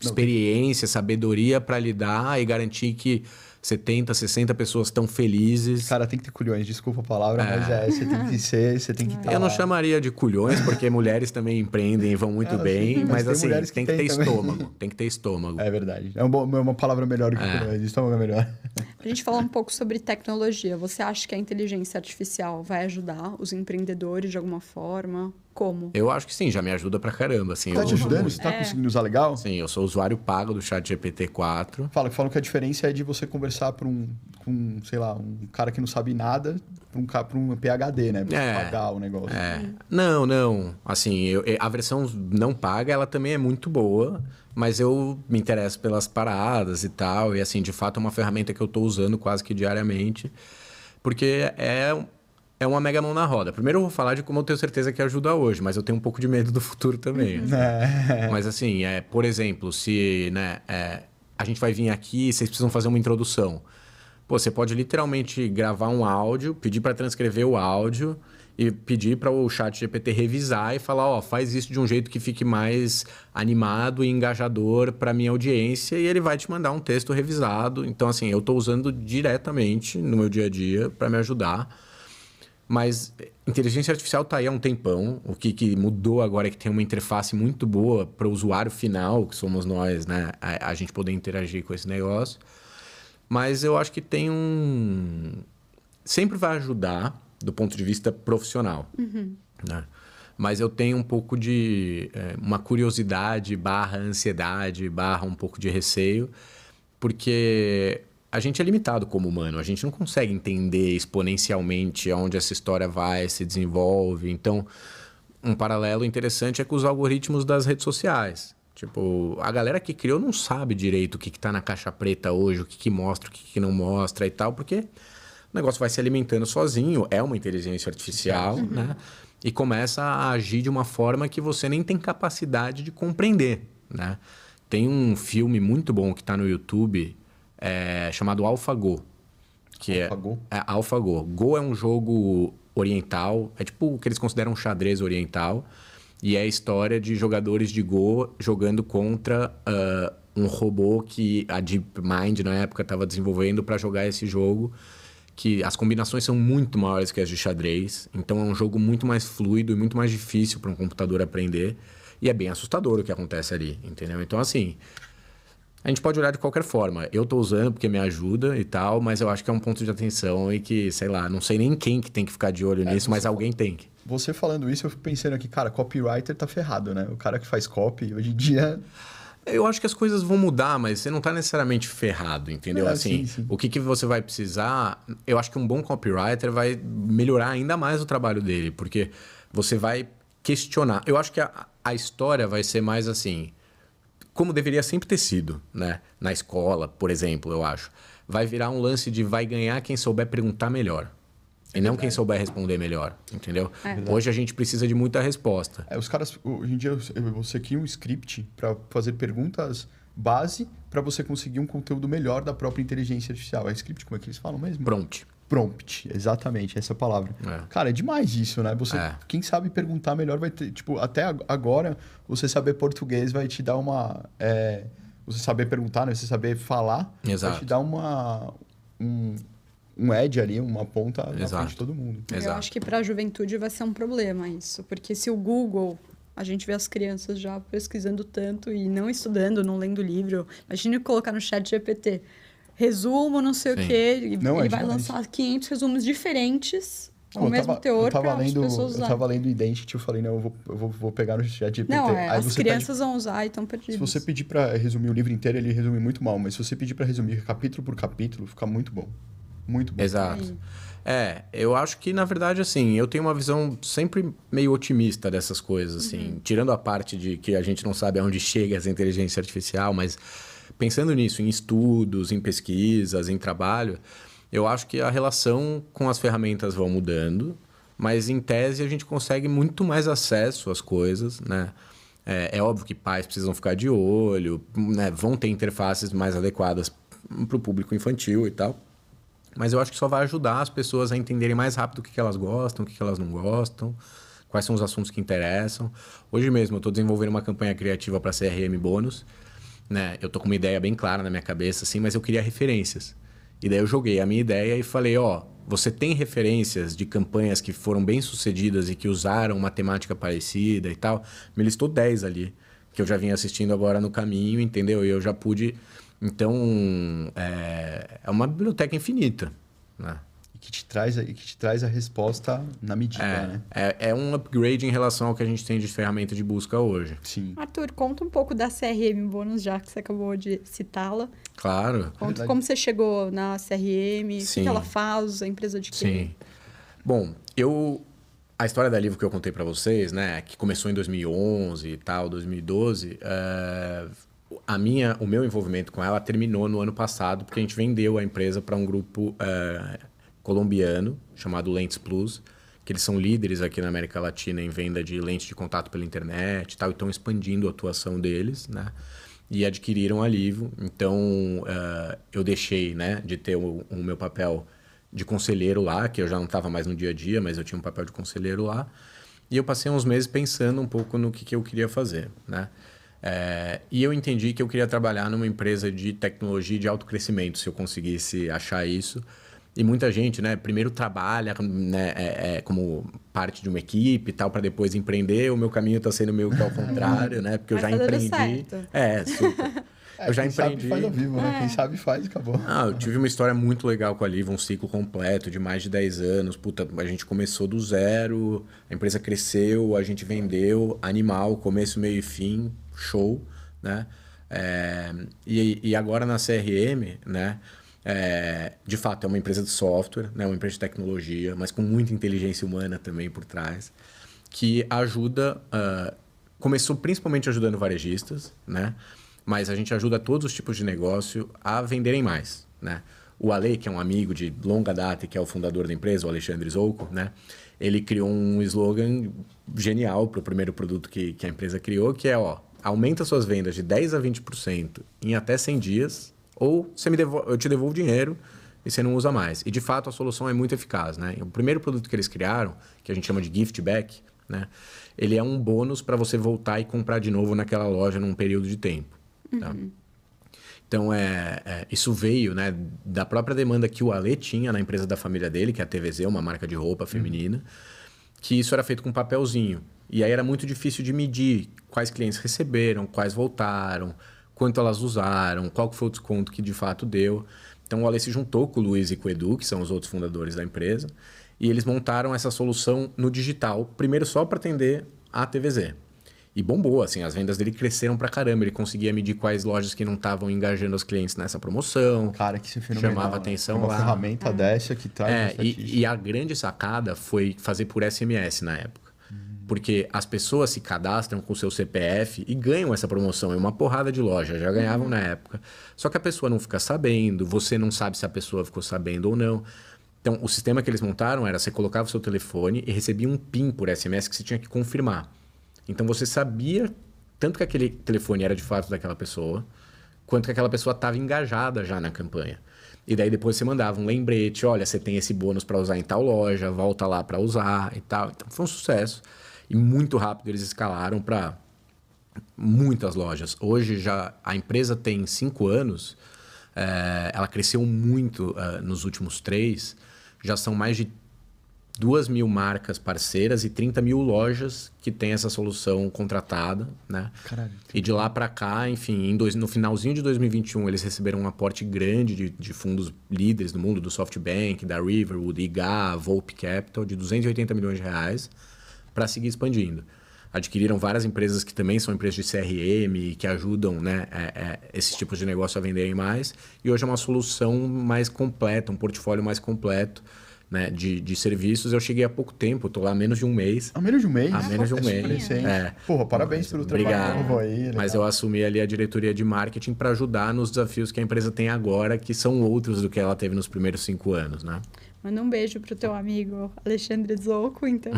experiência, sabedoria para lidar e garantir que 70, 60 pessoas estão felizes. Cara, tem que ter culhões, desculpa a palavra, mas você tem que estar Eu não chamaria de culhões, porque mulheres também empreendem e vão muito bem, mas assim, tem que ter estômago. Tem que ter estômago. É verdade. É uma palavra melhor do que culhões, estômago é melhor. A gente fala um pouco sobre tecnologia. Você acha que a inteligência artificial vai ajudar os empreendedores de alguma forma? Como? Eu acho que sim, já me ajuda pra caramba. Assim, tá te ajudando? Você tá conseguindo usar legal? Sim, eu sou usuário pago do ChatGPT-4. Falam que a diferença é de você conversar com um cara que não sabe nada para um PhD, né? Pra pagar o negócio. Não. Assim, a versão não paga, ela também é muito boa, mas eu me interesso pelas paradas e tal. E assim, de fato, é uma ferramenta que eu tô usando quase que diariamente. Porque é uma mega mão na roda. Primeiro eu vou falar de como eu tenho certeza que ajuda hoje, mas eu tenho um pouco de medo do futuro também. Mas assim, por exemplo, se a gente vai vir aqui e vocês precisam fazer uma introdução. Pô, você pode literalmente gravar um áudio, pedir para transcrever o áudio e pedir para o chat GPT revisar e falar, faz isso de um jeito que fique mais animado e engajador para minha audiência, e ele vai te mandar um texto revisado. Então, assim, eu estou usando diretamente no meu dia a dia para me ajudar. Mas inteligência artificial está aí há um tempão. O que mudou agora é que tem uma interface muito boa para o usuário final, que somos nós, né? A gente poder interagir com esse negócio. Mas eu acho que tem sempre vai ajudar do ponto de vista profissional. Né? Mas eu tenho um pouco de uma curiosidade / ansiedade / um pouco de receio, porque a gente é limitado como humano. A gente não consegue entender exponencialmente aonde essa história vai, se desenvolve. Então, um paralelo interessante é com os algoritmos das redes sociais. Tipo, a galera que criou não sabe direito o que está na caixa preta hoje, o que mostra, o que não mostra e tal, porque o negócio vai se alimentando sozinho, é uma inteligência artificial, né? E começa a agir de uma forma que você nem tem capacidade de compreender, né? Tem um filme muito bom que está no YouTube, chamado AlphaGo. AlphaGo? AlphaGo. Go é um jogo oriental, é tipo o que eles consideram um xadrez oriental, e é a história de jogadores de Go jogando contra um robô que a DeepMind, na época, estava desenvolvendo para jogar esse jogo, que as combinações são muito maiores que as de xadrez. Então, é um jogo muito mais fluido e muito mais difícil para um computador aprender. E é bem assustador o que acontece ali, entendeu? Então, assim, a gente pode olhar de qualquer forma. Eu estou usando porque me ajuda e tal, mas eu acho que é um ponto de atenção e que, sei lá, não sei nem quem que tem que ficar de olho nisso, mas alguém tem que. Você falando isso, eu fico pensando aqui, cara, copywriter tá ferrado, né? O cara que faz copy, hoje em dia... Eu acho que as coisas vão mudar, mas você não está necessariamente ferrado, entendeu? Assim, sim. O que você vai precisar... Eu acho que um bom copywriter vai melhorar ainda mais o trabalho dele, porque você vai questionar. Eu acho que a história vai ser mais assim, como deveria sempre ter sido, né? Na escola, por exemplo, eu acho. Vai virar um lance de vai ganhar quem souber perguntar melhor. E não quem souber responder melhor, entendeu? Hoje a gente precisa de muita resposta. Os caras, hoje em dia, você cria um script para fazer perguntas base para você conseguir um conteúdo melhor da própria inteligência artificial. É script, como é que eles falam mesmo? Prompt, exatamente, essa é a palavra. Cara, é demais isso, né? Quem sabe perguntar melhor vai ter... Tipo, até agora, você saber português vai te dar uma... você saber perguntar, né? Você saber falar, vai te dar um edge ali, uma ponta na frente de todo mundo. Eu acho que para a juventude vai ser um problema isso, porque se o Google, a gente vê as crianças já pesquisando tanto e não estudando, não lendo livro, imagina colocar no chat GPT, resumo, não sei o quê, e ele vai lançar 500 resumos diferentes, com o mesmo teor para as pessoas usarem. Eu tava lendo Identity, eu falei, não, eu vou pegar no chat GPT. Não, as crianças vão usar e estão perdidas. Se você pedir para resumir o livro inteiro, ele resume muito mal, mas se você pedir para resumir capítulo por capítulo, fica muito bom. Muito bom. Exato. Eu acho que, na verdade, assim, eu tenho uma visão sempre meio otimista dessas coisas, assim. Tirando a parte de que a gente não sabe aonde chega essa inteligência artificial, mas pensando nisso, em estudos, em pesquisas, em trabalho, eu acho que a relação com as ferramentas vão mudando, mas, em tese, a gente consegue muito mais acesso às coisas, né? É óbvio que pais precisam ficar de olho, né? Vão ter interfaces mais adequadas para o público infantil e tal. Mas eu acho que só vai ajudar as pessoas a entenderem mais rápido o que elas gostam, o que elas não gostam, quais são os assuntos que interessam. Hoje mesmo eu estou desenvolvendo uma campanha criativa para CRM Bônus, né? Eu estou com uma ideia bem clara na minha cabeça, assim, mas eu queria referências. E daí eu joguei a minha ideia e falei, você tem referências de campanhas que foram bem sucedidas e que usaram uma temática parecida e tal? Me listou 10 ali, que eu já vinha assistindo agora no caminho, entendeu? E eu já pude... Então, é uma biblioteca infinita, né? E que te traz a resposta na medida, né? É um upgrade em relação ao que a gente tem de ferramenta de busca hoje. Sim. Arthur, conta um pouco da CRM Bônus, já que você acabou de citá-la. Claro. Conta como você chegou na CRM, o que ela faz, a empresa de quê? Sim. Bom, a história da Livro que eu contei para vocês, né? Que começou em 2011 e tal, 2012... O meu envolvimento com ela terminou no ano passado, porque a gente vendeu a empresa para um grupo colombiano, chamado Lentes Plus, que eles são líderes aqui na América Latina em venda de lentes de contato pela internet e tal, e estão expandindo a atuação deles, né? E adquiriram a Livo. Então, eu deixei, né, de ter o meu papel de conselheiro lá, que eu já não estava mais no dia a dia, mas eu tinha um papel de conselheiro lá. E eu passei uns meses pensando um pouco no que eu queria fazer, né? E eu entendi que eu queria trabalhar numa empresa de tecnologia e de alto crescimento, se eu conseguisse achar isso. E muita gente, né, primeiro trabalha, né, como parte de uma equipe e tal, para depois empreender. O meu caminho está sendo meio que ao contrário, né? Porque eu já empreendi. Super. Eu já empreendi. Quem sabe faz ao vivo, né? Quem sabe faz e acabou. Eu tive uma história muito legal com a Livo, um ciclo completo de mais de 10 anos. Puta, a gente começou do zero, a empresa cresceu, a gente vendeu, animal, começo, meio e fim, show, né? E agora na CRM, né? De fato, é uma empresa de software, né? Uma empresa de tecnologia, mas com muita inteligência humana também por trás, que ajuda... começou principalmente ajudando varejistas, né? Mas a gente ajuda todos os tipos de negócio a venderem mais, né? O Ale, que é um amigo de longa data e que é o fundador da empresa, o Alexandre Zolko, né? Ele criou um slogan genial para o primeiro produto que a empresa criou, que é, aumenta suas vendas de 10% a 20% em até 100 dias, ou eu te devolvo dinheiro e você não usa mais. E, de fato, a solução é muito eficaz, né? O primeiro produto que eles criaram, que a gente chama de gift back, né? Ele é um bônus para você voltar e comprar de novo naquela loja num período de tempo. Tá? Então, isso veio, né, da própria demanda que o Ale tinha na empresa da família dele, que é a TVZ, uma marca de roupa feminina, que isso era feito com papelzinho. E aí era muito difícil de medir quais clientes receberam, quais voltaram, quanto elas usaram, qual foi o desconto que de fato deu. Então, o Ale se juntou com o Luiz e com o Edu, que são os outros fundadores da empresa, e eles montaram essa solução no digital, primeiro só para atender a TVZ. E bombou, assim, as vendas dele cresceram pra caramba. Ele conseguia medir quais lojas que não estavam engajando os clientes nessa promoção. Cara, que isso é fenomenal. Chamava atenção lá. Uma ferramenta dessa que traz e a grande sacada foi fazer por SMS na época. Porque as pessoas se cadastram com o seu CPF e ganham essa promoção. É uma porrada de lojas, já ganhavam na época. Só que a pessoa não fica sabendo, você não sabe se a pessoa ficou sabendo ou não. Então, o sistema que eles montaram era, você colocava o seu telefone e recebia um PIN por SMS que você tinha que confirmar. Então, você sabia tanto que aquele telefone era de fato daquela pessoa, quanto que aquela pessoa estava engajada já na campanha. E daí depois você mandava um lembrete, olha, você tem esse bônus para usar em tal loja, volta lá para usar e tal. Então, foi um sucesso. E muito rápido eles escalaram para muitas lojas. Hoje, já a empresa tem 5 anos, ela cresceu muito nos últimos 3, já são mais de 2.000 marcas parceiras e 30 mil lojas que têm essa solução contratada, né? Caralho. E de lá para cá, enfim, no finalzinho de 2021, eles receberam um aporte grande de fundos líderes do mundo, do SoftBank, da Riverwood, IGA, Volpe Capital, de 280 milhões de reais, para seguir expandindo. Adquiriram várias empresas que também são empresas de CRM, que ajudam, né, esses tipos de negócio a venderem mais. E hoje é uma solução mais completa, um portfólio mais completo, né, de serviços. Eu cheguei há pouco tempo, estou lá há menos de um mês. Há menos de um mês? Há menos de um mês. Porra, parabéns pelo trabalho novo aí. Legal. Mas eu assumi ali a diretoria de marketing para ajudar nos desafios que a empresa tem agora, que são outros do que ela teve nos primeiros 5 anos, né? Manda um beijo pro teu amigo Alexandre Zolko, então.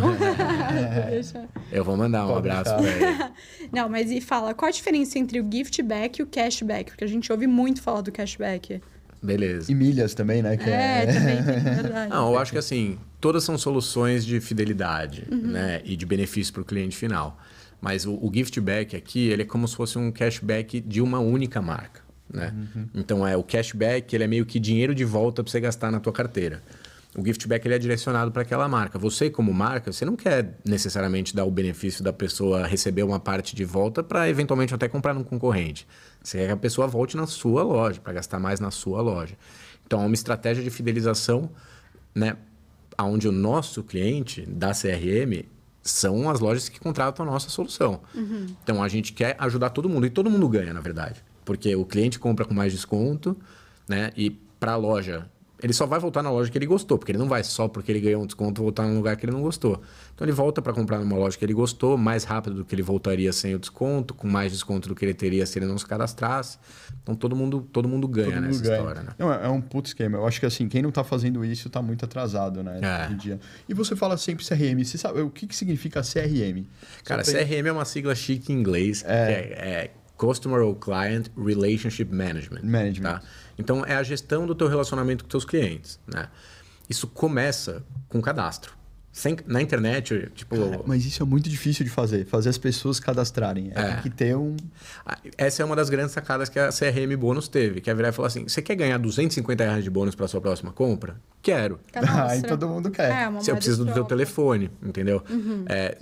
Eu vou mandar um abraço para ele. Não, mas e fala, qual a diferença entre o gift back e o cashback? Porque a gente ouve muito falar do cashback. Beleza. E milhas também, né? Também, é verdade. Não, eu acho que assim, todas são soluções de fidelidade, né? E de benefício para o cliente final. Mas o gift back aqui, ele é como se fosse um cashback de uma única marca, né? Então, o cashback, ele é meio que dinheiro de volta para você gastar na tua carteira. O gift back, ele é direcionado para aquela marca. Você, como marca, você não quer necessariamente dar o benefício da pessoa receber uma parte de volta para eventualmente até comprar num concorrente. Você quer que a pessoa volte na sua loja, para gastar mais na sua loja. Então, é uma estratégia de fidelização, né, onde o nosso cliente da CRM são as lojas que contratam a nossa solução. Então, a gente quer ajudar todo mundo. E todo mundo ganha, na verdade. Porque o cliente compra com mais desconto, né, e para a loja Ele só vai voltar na loja que ele gostou, porque ele não vai só porque ele ganhou um desconto voltar num lugar que ele não gostou. Então ele volta para comprar numa loja que ele gostou, mais rápido do que ele voltaria sem o desconto, com mais desconto do que ele teria se ele não se cadastrasse. Então todo mundo ganha nessa história, né? Não, é um puto esquema. Eu acho que assim, quem não tá fazendo isso tá muito atrasado, né? Hoje em dia. E você fala sempre CRM. Você sabe o que significa CRM? Cara, CRM é uma sigla chique em inglês, que é Customer or Client Relationship Management. Tá? Então, é a gestão do teu relacionamento com teus clientes, né? Isso começa com cadastro. Na internet, tipo... Cara, mas isso é muito difícil de fazer as pessoas cadastrarem. Tem que ter um... Essa é uma das grandes sacadas que a CRM Bônus teve, que é virar e falar assim, você quer ganhar R$250 de bônus para sua próxima compra? Quero. Aí todo mundo quer. Eu preciso do teu telefone, entendeu?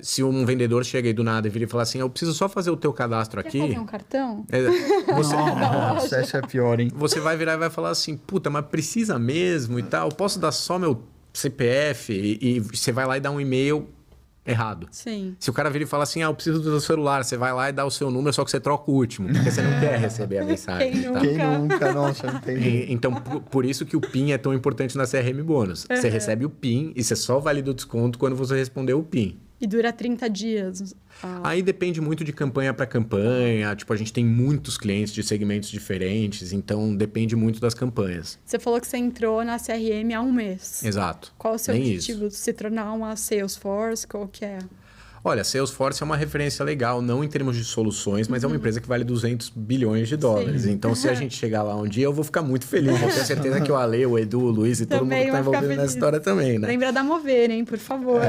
Se um vendedor chega aí do nada e vira e fala assim, eu preciso só fazer o teu cadastro aqui... Quer fazer um cartão? Nossa, essa é pior, hein? Você vai virar e vai falar assim, puta, mas precisa mesmo e tal? Posso dar só meu CPF e você vai lá e dá um e-mail errado. Sim. Se o cara vir e fala assim, eu preciso do seu celular, você vai lá e dá o seu número, só que você troca o último, porque você não quer receber a mensagem. Quem nunca? Nossa, não tem. Então, por isso que o PIN é tão importante na CRM Bônus. Você recebe o PIN e você só valida o desconto quando você responder o PIN. E dura 30 dias. Aí depende muito de campanha para campanha. Tipo, a gente tem muitos clientes de segmentos diferentes, então depende muito das campanhas. Você falou que você entrou na CRM há um mês. Exato. Qual o seu objetivo? Se tornar uma Salesforce? Qual que é? Olha, Salesforce é uma referência legal, não em termos de soluções, mas é uma empresa que vale 200 bilhões de dólares. Sim. Então, se a gente chegar lá um dia, eu vou ficar muito feliz. Eu tenho certeza que o Ale, o Edu, o Luiz e todo mundo que está envolvido nessa história também, né? Lembra da Mover, hein? Por favor.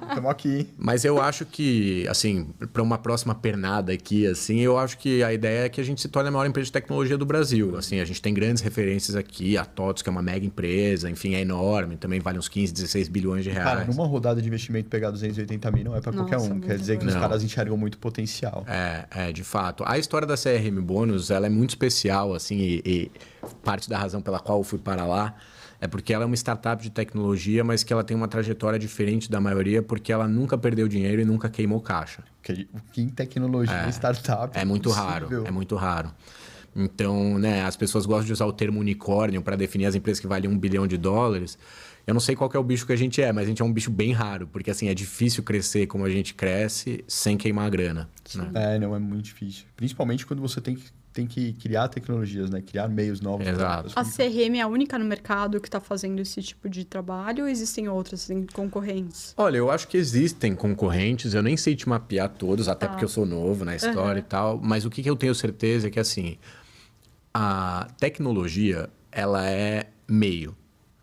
Estamos aqui. Mas eu acho que, assim, para uma próxima pernada aqui, assim, eu acho que a ideia é que a gente se torne a maior empresa de tecnologia do Brasil. Assim, a gente tem grandes referências aqui, a TOTS, que é uma mega empresa, enfim, é enorme, também vale uns 15, 16 bilhões de reais. Cara, numa rodada de investimento pegar 280 mil não é para qualquer um. Quer dizer que os caras enxergam muito potencial. De fato. A história da CRM Bônus, ela é muito especial, assim, e parte da razão pela qual eu fui para lá é porque ela é uma startup de tecnologia, mas que ela tem uma trajetória diferente da maioria, porque ela nunca perdeu dinheiro e nunca queimou caixa. O que em tecnologia startup é muito raro. É muito raro. Então, né, as pessoas gostam de usar o termo unicórnio para definir as empresas que valem $1 bilhão. Eu não sei qual que é o bicho que a gente é, mas a gente é um bicho bem raro, porque assim, é difícil crescer como a gente cresce sem queimar a grana. Né? Não, é muito difícil. Principalmente quando você tem que criar tecnologias, né? Criar meios novos. Exato. A CRM é a única no mercado que está fazendo esse tipo de trabalho ou existem outras concorrentes? Olha, eu acho que existem concorrentes, eu nem sei te mapear todos, até porque eu sou novo na história e tal, mas o que eu tenho certeza é que assim, a tecnologia, ela é meio.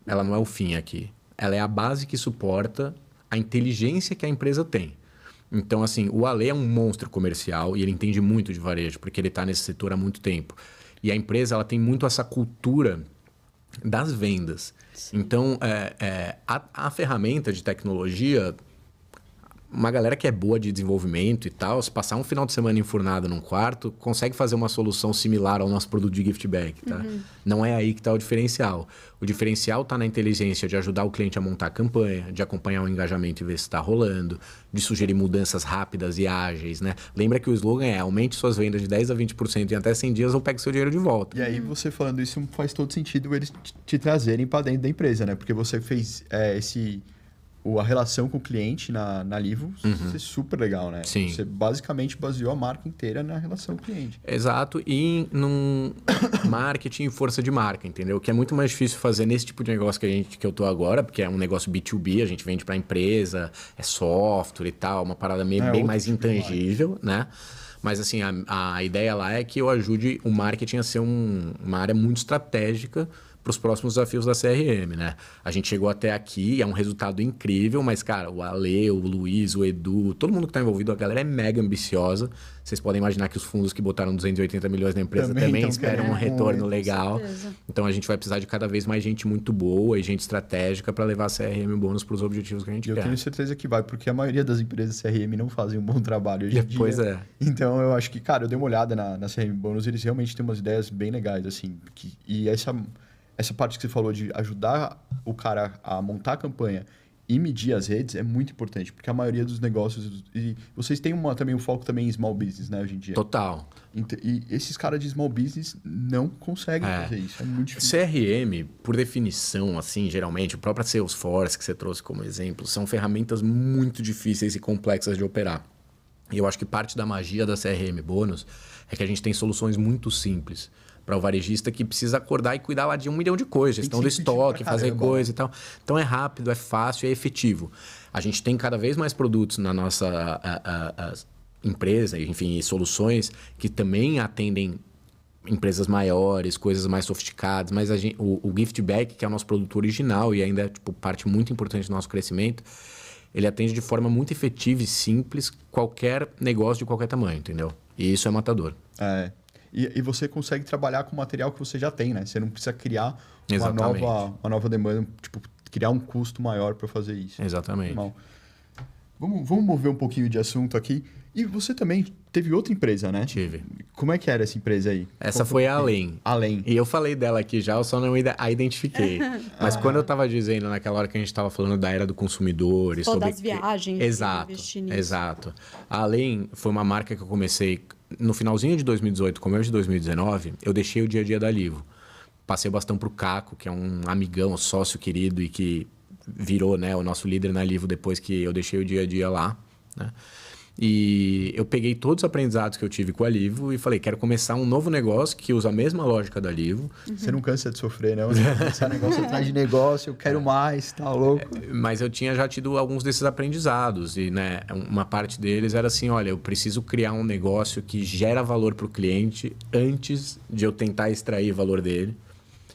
Ela não é o fim aqui. Ela é a base que suporta a inteligência que a empresa tem. Então, assim, o Ale é um monstro comercial e ele entende muito de varejo, porque ele está nesse setor há muito tempo. E a empresa ela tem muito essa cultura das vendas. Sim. Então, a ferramenta de tecnologia... Uma galera que é boa de desenvolvimento e tal, se passar um final de semana enfurnado num quarto, consegue fazer uma solução similar ao nosso produto de gift bag, tá? Não é aí que está o diferencial. O diferencial está na inteligência de ajudar o cliente a montar a campanha, de acompanhar o engajamento e ver se está rolando, de sugerir mudanças rápidas e ágeis, né? Lembra que o slogan é aumente suas vendas de 10% a 20% em até 100 dias ou pegue seu dinheiro de volta. E aí você falando isso faz todo sentido eles te trazerem para dentro da empresa, né? Porque você fez a relação com o cliente na Livro, isso é super legal, né? Sim. Você basicamente baseou a marca inteira na relação com o cliente. Exato, e num marketing e força de marca, entendeu? Que é muito mais difícil fazer nesse tipo de negócio que eu tô agora, porque é um negócio B2B, a gente vende para empresa, é software e tal, uma parada bem mais tipo intangível, né? Mas assim, a ideia lá é que eu ajude o marketing a ser uma área muito estratégica para os próximos desafios da CRM, né? A gente chegou até aqui, é um resultado incrível, mas, cara, o Ale, o Luiz, o Edu, todo mundo que está envolvido, a galera é mega ambiciosa. Vocês podem imaginar que os fundos que botaram 280 milhões na empresa também esperam um retorno legal. Então, a gente vai precisar de cada vez mais gente muito boa e gente estratégica para levar a CRM Bônus para os objetivos que a gente quer. Eu tenho certeza que vai, porque a maioria das empresas CRM não fazem um bom trabalho hoje em dia. Pois é. Então, eu acho que, cara, eu dei uma olhada na CRM Bônus, eles realmente têm umas ideias bem legais, assim. E essa parte que você falou de ajudar o cara a montar a campanha E medir as redes é muito importante, porque a maioria dos negócios... E vocês têm também um foco também em small business, né, hoje em dia? Total. E esses caras de small business não conseguem fazer isso, é muito difícil. CRM, por definição, assim, geralmente, o próprio Salesforce, que você trouxe como exemplo, são ferramentas muito difíceis e complexas de operar. E eu acho que parte da magia da CRM Bônus é que a gente tem soluções muito simples para o varejista que precisa acordar e cuidar lá de 1 milhão de coisas, gestão do estoque, fazer coisa e tal. Então é rápido, é fácil, é efetivo. A gente tem cada vez mais produtos na nossa empresa, enfim, soluções que também atendem empresas maiores, coisas mais sofisticadas, mas o Giftback, que é o nosso produto original e ainda é parte muito importante do nosso crescimento, ele atende de forma muito efetiva e simples qualquer negócio de qualquer tamanho, entendeu? E isso é matador. E você consegue trabalhar com o material que você já tem, né? Você não precisa criar uma nova demanda, tipo, criar um custo maior para fazer isso. Exatamente. Vamos mover um pouquinho de assunto aqui. E você também teve outra empresa, né? Tive. Como é que era essa empresa aí? Essa foi a Além. Além. E eu falei dela aqui já, eu só não a identifiquei. Mas quando eu estava dizendo naquela hora que a gente estava falando da era do consumidor... Sobre das viagens. Exato. A Além foi uma marca que eu comecei no finalzinho de 2018, começo de 2019, eu deixei o dia a dia da Livro. Passei o bastão para o Caco, que é um amigão, sócio querido e que virou, né, o nosso líder na Livro depois que eu deixei o dia a dia lá, né? E eu peguei todos os aprendizados que eu tive com a Livro e falei, quero começar um novo negócio que usa a mesma lógica da Livro. Você não cansa de sofrer, né? Esse negócio atrás de negócio, eu quero mais, tá louco? Mas eu tinha já tido alguns desses aprendizados e, né, uma parte deles era assim, olha, eu preciso criar um negócio que gera valor para o cliente antes de eu tentar extrair valor dele.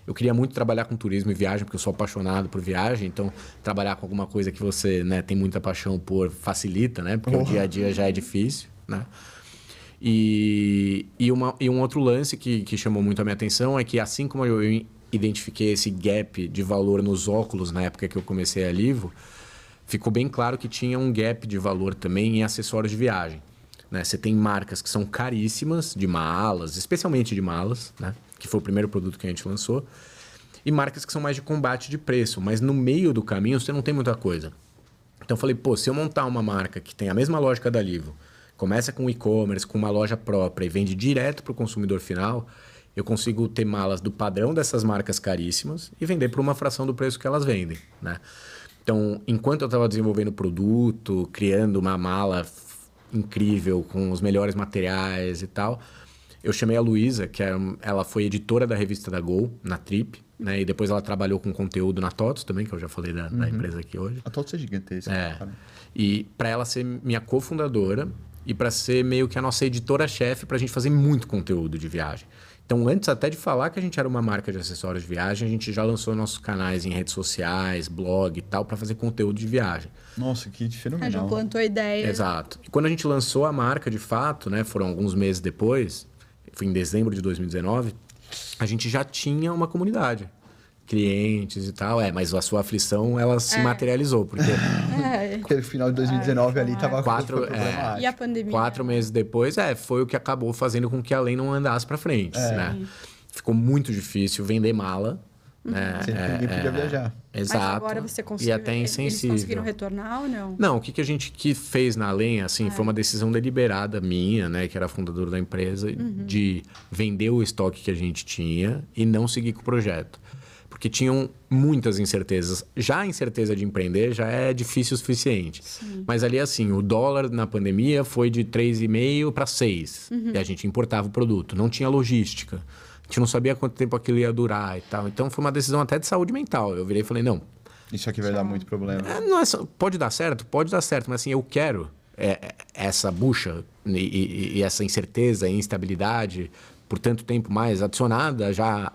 Eu queria muito trabalhar com turismo e viagem, porque eu sou apaixonado por viagem. Então, trabalhar com alguma coisa que você, né, tem muita paixão por facilita, né? Porque o dia a dia já é difícil, né? E um outro lance que chamou muito a minha atenção é que, assim como eu identifiquei esse gap de valor nos óculos na época que eu comecei a Livro, ficou bem claro que tinha um gap de valor também em acessórios de viagem, né? Você tem marcas que são caríssimas, de malas, especialmente de malas, né? Que foi o primeiro produto que a gente lançou, e marcas que são mais de combate de preço, mas no meio do caminho você não tem muita coisa. Então eu falei, se eu montar uma marca que tem a mesma lógica da Livro, começa com e-commerce, com uma loja própria e vende direto para o consumidor final, eu consigo ter malas do padrão dessas marcas caríssimas e vender por uma fração do preço que elas vendem, né? Então, enquanto eu estava desenvolvendo o produto, criando uma mala incrível, com os melhores materiais e tal, eu chamei a Luísa, ela foi editora da revista da Gol, na Trip, né? E depois ela trabalhou com conteúdo na TOTOS também, que eu já falei da empresa aqui hoje. A TOTOS é gigantesca. E para ela ser minha cofundadora e para ser meio que a nossa editora-chefe para a gente fazer muito conteúdo de viagem. Então, antes até de falar que a gente era uma marca de acessórios de viagem, a gente já lançou nossos canais em redes sociais, blog e tal, para fazer conteúdo de viagem. Nossa, que fenomenal. Já plantou a ideia. Exato. E quando a gente lançou a marca, de fato, né, foram alguns meses depois, foi em dezembro de 2019, a gente já tinha uma comunidade. Clientes e tal, mas a sua aflição, ela se materializou, porque... Porque no final de 2019 ali estava E a pandemia? 4 meses depois, foi o que acabou fazendo com que a Além não andasse para frente, né? Ficou muito difícil vender mala, né? Ninguém podia viajar. Exato. Mas agora você conseguiu, e até insensível. Eles conseguiram retornar ou não? Não, o que a gente fez na Além, assim, foi uma decisão deliberada minha, né, que era fundadora da empresa, de vender o estoque que a gente tinha e não seguir com o projeto. Porque tinham muitas incertezas. Já a incerteza de empreender já é difícil o suficiente. Sim. Mas ali, assim, o dólar na pandemia foi de 3,5 para 6. E a gente importava o produto. Não tinha logística. A gente não sabia quanto tempo aquilo ia durar e tal. Então, foi uma decisão até de saúde mental. Eu virei e falei, não... Isso aqui vai dar muito problema. Pode dar certo? Pode dar certo. Mas, assim, eu quero essa bucha e essa incerteza e instabilidade... por tanto tempo mais, adicionada já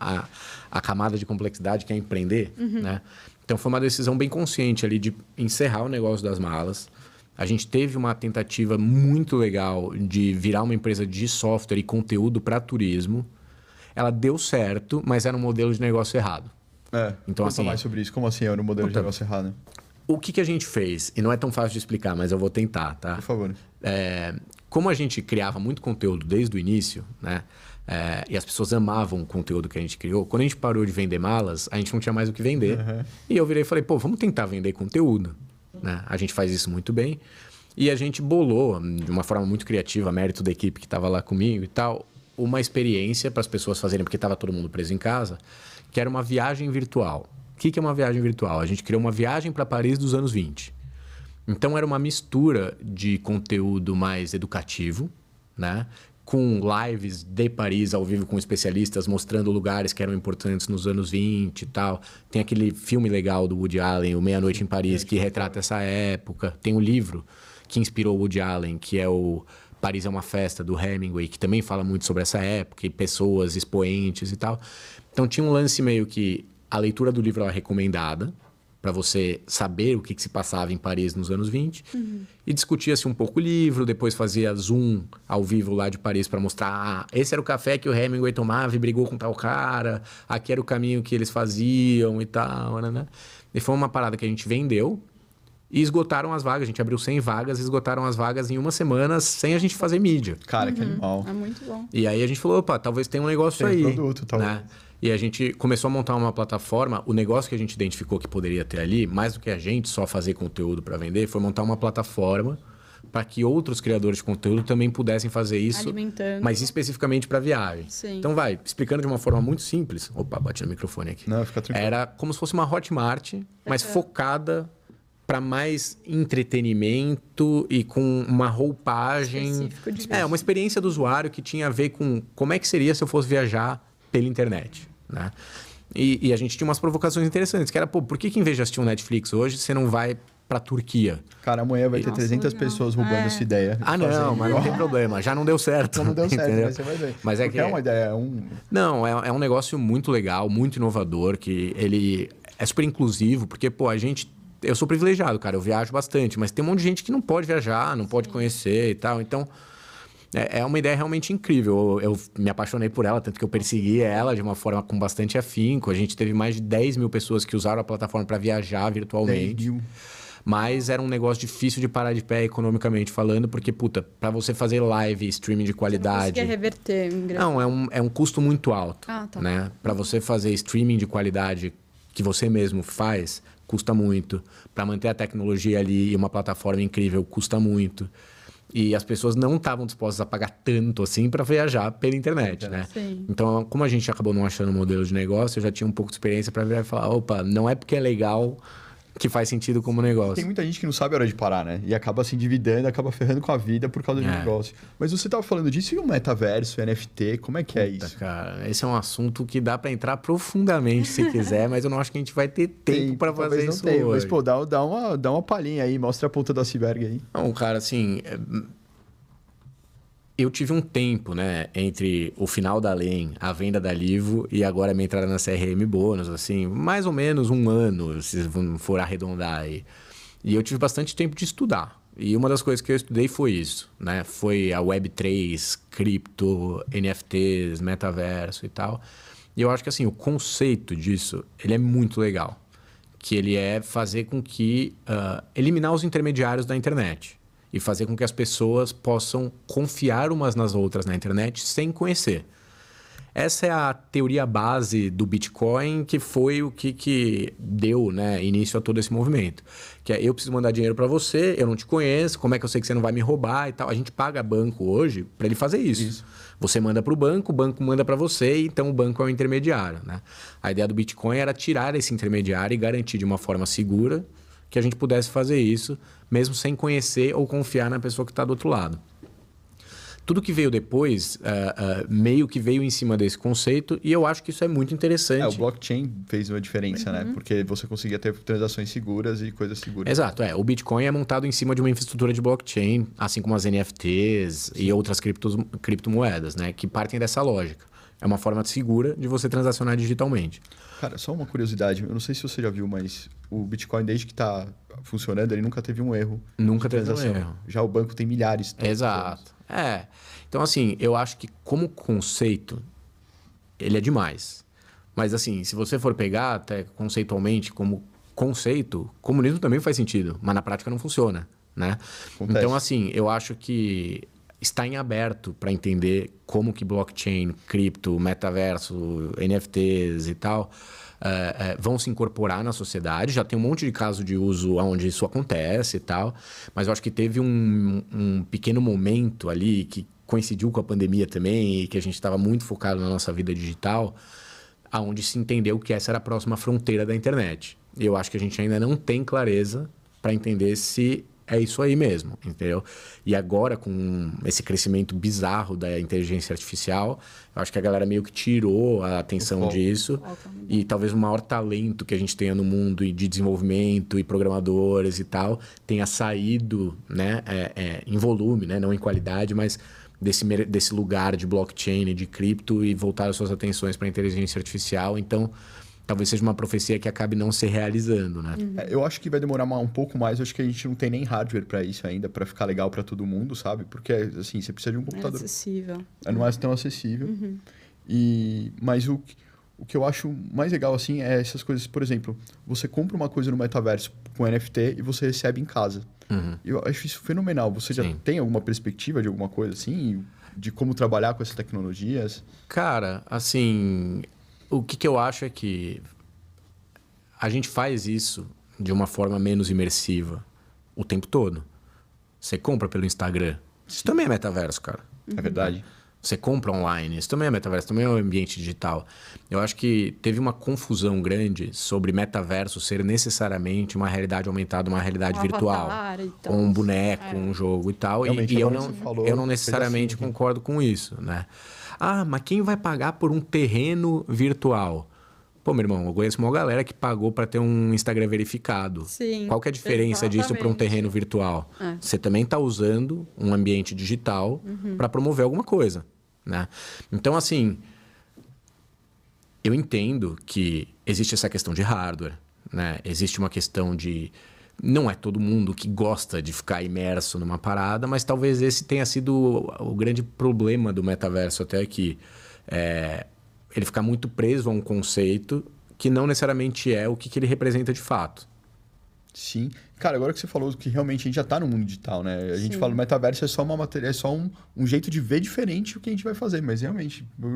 a camada de complexidade que é empreender, né? Então, foi uma decisão bem consciente ali de encerrar o negócio das malas. A gente teve uma tentativa muito legal de virar uma empresa de software e conteúdo para turismo. Ela deu certo, mas era um modelo de negócio errado. Então, assim, mais sobre isso. Como assim era um modelo de negócio errado? O que a gente fez? E não é tão fácil de explicar, mas eu vou tentar, tá? Por favor. Como a gente criava muito conteúdo desde o início, né? E as pessoas amavam o conteúdo que a gente criou. Quando a gente parou de vender malas, a gente não tinha mais o que vender. E eu virei e falei, vamos tentar vender conteúdo. né? A gente faz isso muito bem. E a gente bolou, de uma forma muito criativa, mérito da equipe que estava lá comigo e tal, uma experiência para as pessoas fazerem, porque estava todo mundo preso em casa, que era uma viagem virtual. O que é uma viagem virtual? A gente criou uma viagem para Paris dos anos 20. Então, era uma mistura de conteúdo mais educativo, né? Com lives de Paris ao vivo com especialistas mostrando lugares que eram importantes nos anos 20 e tal. Tem aquele filme legal do Woody Allen, O Meia-Noite em Paris, que retrata essa época. Tem um livro que inspirou o Woody Allen, que é o Paris é uma Festa, do Hemingway, que também fala muito sobre essa época e pessoas, expoentes e tal. Então, tinha um lance meio que a leitura do livro era recomendada, para você saber o que se passava em Paris nos anos 20. E discutia-se um pouco o livro, depois fazia zoom ao vivo lá de Paris para mostrar esse era o café que o Hemingway tomava e brigou com tal cara, aqui era o caminho que eles faziam e tal, né? E foi uma parada que a gente vendeu e esgotaram as vagas. A gente abriu 100 vagas e esgotaram as vagas em uma semana sem a gente fazer mídia. Cara, que animal. É muito bom. E aí a gente falou, opa, talvez tenha um negócio aí. Produto, talvez. Né? E a gente começou a montar uma plataforma. O negócio que a gente identificou que poderia ter ali, mais do que a gente só fazer conteúdo para vender, foi montar uma plataforma para que outros criadores de conteúdo também pudessem fazer isso. Alimentando. Mas especificamente para viagem. Sim. Então explicando de uma forma muito simples. Opa, bati no microfone aqui. Não, fica tranquilo. Era como se fosse uma Hotmart, mas focada para mais entretenimento e com uma roupagem... uma experiência do usuário que tinha a ver com como é que seria se eu fosse viajar pela internet, né? E a gente tinha umas provocações interessantes, que era, por que em vez de assistir um Netflix hoje, você não vai pra Turquia? Cara, amanhã vai ter 300 pessoas roubando essa ideia. Não, mas não tem problema. Já não deu certo. Não deu certo, mas você vai ver. Mas é uma ideia, Não, é um negócio muito legal, muito inovador, que ele é super inclusivo, porque, eu sou privilegiado, cara, eu viajo bastante, mas tem um monte de gente que não pode viajar, não pode conhecer e tal, então... É uma ideia realmente incrível. Eu me apaixonei por ela, tanto que eu persegui ela de uma forma com bastante afinco. A gente teve mais de 10 mil pessoas que usaram a plataforma para viajar virtualmente. 10 mil. Mas era um negócio difícil de parar de pé economicamente falando, porque, para você fazer live, streaming de qualidade... Você não reverter o ingresso. Não, é um custo muito alto. Tá. Né? Para você fazer streaming de qualidade que você mesmo faz, custa muito. Para manter a tecnologia ali e uma plataforma incrível, custa muito. E as pessoas não estavam dispostas a pagar tanto assim para viajar pela internet, né? Sim. Então, como a gente acabou não achando um modelo de negócio, eu já tinha um pouco de experiência para virar e falar, opa, não é porque é legal que faz sentido como negócio. Tem muita gente que não sabe a hora de parar, né? E acaba se endividando, acaba ferrando com a vida por causa do negócio. Mas você estava falando disso e o metaverso, o NFT, como é que é isso? Cara, esse é um assunto que dá para entrar profundamente se quiser, mas eu não acho que a gente vai ter tempo para fazer isso hoje. Mas, dá uma palhinha aí, mostra a ponta do iceberg aí. Não, cara, assim... Eu tive um tempo, né, entre o final da LEM, a venda da Livo e agora a minha entrada na CRM Bônus, assim, mais ou menos um ano, se for arredondar aí. E eu tive bastante tempo de estudar. E uma das coisas que eu estudei foi isso, né? Foi a Web3, cripto, NFTs, metaverso e tal. E eu acho que, assim, o conceito disso, ele é muito legal. Que ele é fazer com que... eliminar os intermediários da internet. E fazer com que as pessoas possam confiar umas nas outras na internet sem conhecer. Essa é a teoria base do Bitcoin, que foi o que deu, né, início a todo esse movimento. Que é, eu preciso mandar dinheiro para você, eu não te conheço, como é que eu sei que você não vai me roubar e tal? A gente paga banco hoje para ele fazer isso. Você manda para o banco manda para você, então o banco é o intermediário, né? A ideia do Bitcoin era tirar esse intermediário e garantir de uma forma segura que a gente pudesse fazer isso, mesmo sem conhecer ou confiar na pessoa que está do outro lado. Tudo que veio depois, meio que veio em cima desse conceito, e eu acho que isso é muito interessante. O blockchain fez uma diferença, né? Porque você conseguia ter transações seguras e coisas seguras. Exato, o Bitcoin é montado em cima de uma infraestrutura de blockchain, assim como as NFTs e outras criptomoedas, né? Que partem dessa lógica. É uma forma segura de você transacionar digitalmente. Cara, só uma curiosidade. Eu não sei se você já viu, mas o Bitcoin, desde que está funcionando, ele nunca teve um erro. Nunca teve um erro. Já o banco tem milhares. Exato. Então, assim, eu acho que como conceito, ele é demais. Mas, assim, se você for pegar até conceitualmente como conceito, comunismo também faz sentido, mas na prática não funciona, né? Então, assim, eu acho que está em aberto para entender como que blockchain, cripto, metaverso, NFTs e tal vão se incorporar na sociedade. Já tem um monte de caso de uso onde isso acontece e tal, mas eu acho que teve um pequeno momento ali que coincidiu com a pandemia também e que a gente estava muito focado na nossa vida digital, aonde se entendeu que essa era a próxima fronteira da internet. E eu acho que a gente ainda não tem clareza para entender se é isso aí mesmo, entendeu? E agora, com esse crescimento bizarro da inteligência artificial, eu acho que a galera meio que tirou a atenção disso. E talvez o maior talento que a gente tenha no mundo de desenvolvimento e programadores e tal, tenha saído, né, em volume, né, não em qualidade, mas desse lugar de blockchain e de cripto e voltar as suas atenções para a inteligência artificial. Então, talvez seja uma profecia que acabe não se realizando, né? Eu acho que vai demorar um pouco mais. Eu acho que a gente não tem nem hardware para isso ainda, para ficar legal para todo mundo, sabe? Porque, assim, você precisa de um computador. Não é acessível. Não é tão acessível. Mas o que eu acho mais legal, assim, é essas coisas. Por exemplo, você compra uma coisa no metaverso com NFT e você recebe em casa. Eu acho isso fenomenal. Você já tem alguma perspectiva de alguma coisa, assim? De como trabalhar com essas tecnologias? Cara, assim... O que eu acho é que a gente faz isso de uma forma menos imersiva o tempo todo. Você compra pelo Instagram. Isso também é metaverso, cara. É verdade. Você compra online. Isso também é metaverso, também é um ambiente digital. Eu acho que teve uma confusão grande sobre metaverso ser necessariamente uma realidade aumentada, uma realidade virtual. Com um boneco, um jogo e tal. Realmente, e eu não necessariamente concordo com isso, né? Ah, mas quem vai pagar por um terreno virtual? Pô, meu irmão, eu conheço uma galera que pagou para ter um Instagram verificado. Sim, qual que é a diferença disso para um terreno virtual? Você também está usando um ambiente digital para promover alguma coisa, né? Então, assim, eu entendo que existe essa questão de hardware, né? Existe uma questão de... Não é todo mundo que gosta de ficar imerso numa parada, mas talvez esse tenha sido o grande problema do metaverso até aqui. Ele ficar muito preso a um conceito que não necessariamente é o que ele representa de fato. Sim. Cara, agora que você falou que realmente a gente já está no mundo digital, né? A gente fala o metaverso é só uma matéria, é só um jeito de ver diferente o que a gente vai fazer, mas realmente eu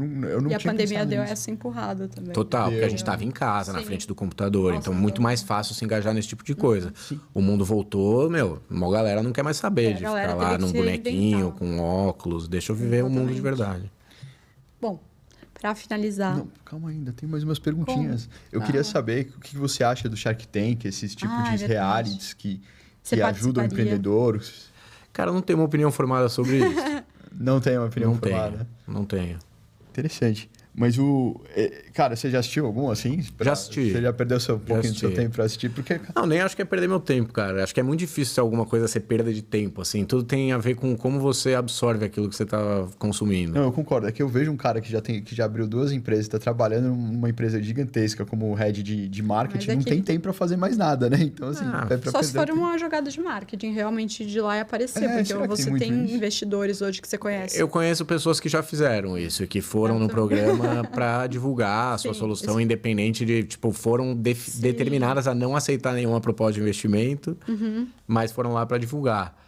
não E tinha a pandemia deu nisso. essa empurrada também. Total, porque a gente estava em casa, na frente do computador, então muito mais fácil se engajar nesse tipo de coisa. O mundo voltou, uma galera não quer mais saber de ficar lá num bonequinho, com óculos, deixa eu viver o mundo de verdade. Bom, para finalizar... Não, calma ainda, tem mais umas perguntinhas. Eu queria saber o que você acha do Shark Tank, esses tipos de realities que ajudam empreendedores. Cara, eu não tenho uma opinião formada sobre isso. Não tenho uma opinião formada? Não tenho. Interessante. Mas cara, você já assistiu algum assim? Já assisti. Você já perdeu um pouquinho do seu tempo pra assistir? Porque... Não, nem acho que é perder meu tempo, cara. Acho que é muito difícil ser alguma coisa ser perda de tempo, assim. Tudo tem a ver com como você absorve aquilo que você tá consumindo. Não, eu concordo. É que eu vejo um cara que já abriu 2 empresas, tá trabalhando numa empresa gigantesca como head de marketing, não tem tempo pra fazer mais nada, né? Então, assim... Só se for uma jogada de marketing, realmente de lá e aparecer. Porque você tem investidores hoje que você conhece. Eu conheço pessoas que já fizeram isso, que foram no programa para divulgar a sua solução, independente de, foram determinadas a não aceitar nenhuma proposta de investimento, mas foram lá para divulgar.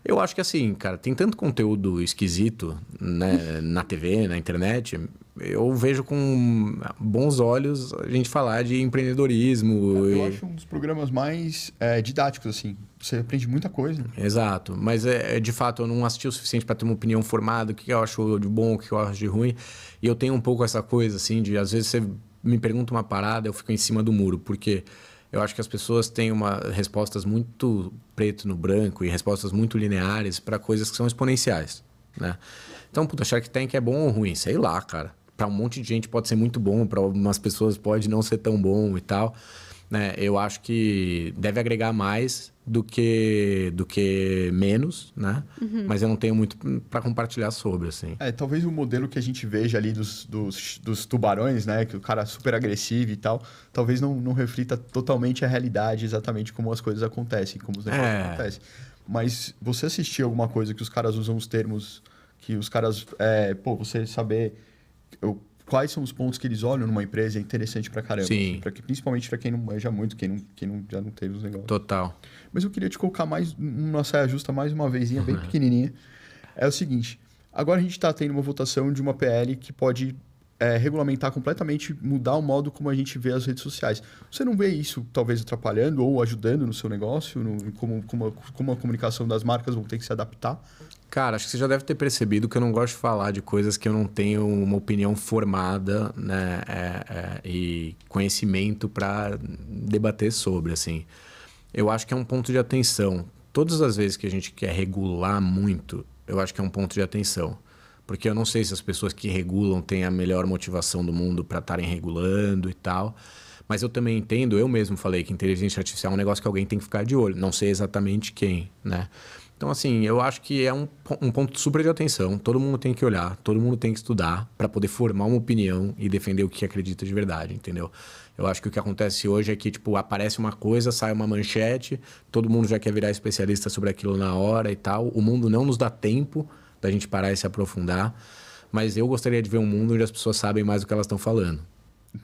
Eu acho que assim, cara, tem tanto conteúdo esquisito, né, na TV, na internet, eu vejo com bons olhos a gente falar de empreendedorismo. Eu acho um dos programas mais didáticos, assim. Você aprende muita coisa. Exato, mas de fato eu não assisti o suficiente para ter uma opinião formada, o que eu acho de bom, o que eu acho de ruim. E eu tenho um pouco essa coisa, assim, de às vezes você me pergunta uma parada, eu fico em cima do muro, porque eu acho que as pessoas têm respostas muito preto no branco e respostas muito lineares para coisas que são exponenciais, né? Então, Shark Tank é bom ou ruim? Sei lá, cara. Para um monte de gente pode ser muito bom, para algumas pessoas pode não ser tão bom e tal, né? Eu acho que deve agregar mais do que menos, né? Mas eu não tenho muito para compartilhar sobre, assim. Talvez o modelo que a gente veja ali dos tubarões, né? Que o cara é super agressivo e tal, talvez não reflita totalmente a realidade, exatamente como as coisas acontecem, como os negócios acontecem. Mas você assistiu alguma coisa que os caras usam os termos, que os caras... você saber... Quais são os pontos que eles olham numa empresa é interessante pra caramba. Sim. Assim, principalmente pra quem não manja muito, quem já não teve os negócios. Total. Mas eu queria te colocar mais uma saia justa, mais uma vezinha bem pequenininha. é o seguinte. Agora a gente está tendo uma votação de uma PL que pode regulamentar completamente, mudar o modo como a gente vê as redes sociais. Você não vê isso talvez atrapalhando ou ajudando no seu negócio? Como a comunicação das marcas vão ter que se adaptar? Cara, acho que você já deve ter percebido que eu não gosto de falar de coisas que eu não tenho uma opinião formada, né, e conhecimento para debater sobre, assim. Eu acho que é um ponto de atenção. Todas as vezes que a gente quer regular muito, eu acho que é um ponto de atenção. Porque eu não sei se as pessoas que regulam têm a melhor motivação do mundo para estarem regulando e tal. Mas eu também entendo, eu mesmo falei que inteligência artificial é um negócio que alguém tem que ficar de olho. Não sei exatamente quem, né? Então, assim, eu acho que é um ponto super de atenção. Todo mundo tem que olhar, todo mundo tem que estudar para poder formar uma opinião e defender o que acredita de verdade, entendeu? Eu acho que o que acontece hoje é que, tipo, aparece uma coisa, sai uma manchete, todo mundo já quer virar especialista sobre aquilo na hora e tal. O mundo não nos dá tempo da gente parar e se aprofundar. Mas eu gostaria de ver um mundo onde as pessoas sabem mais do que elas estão falando.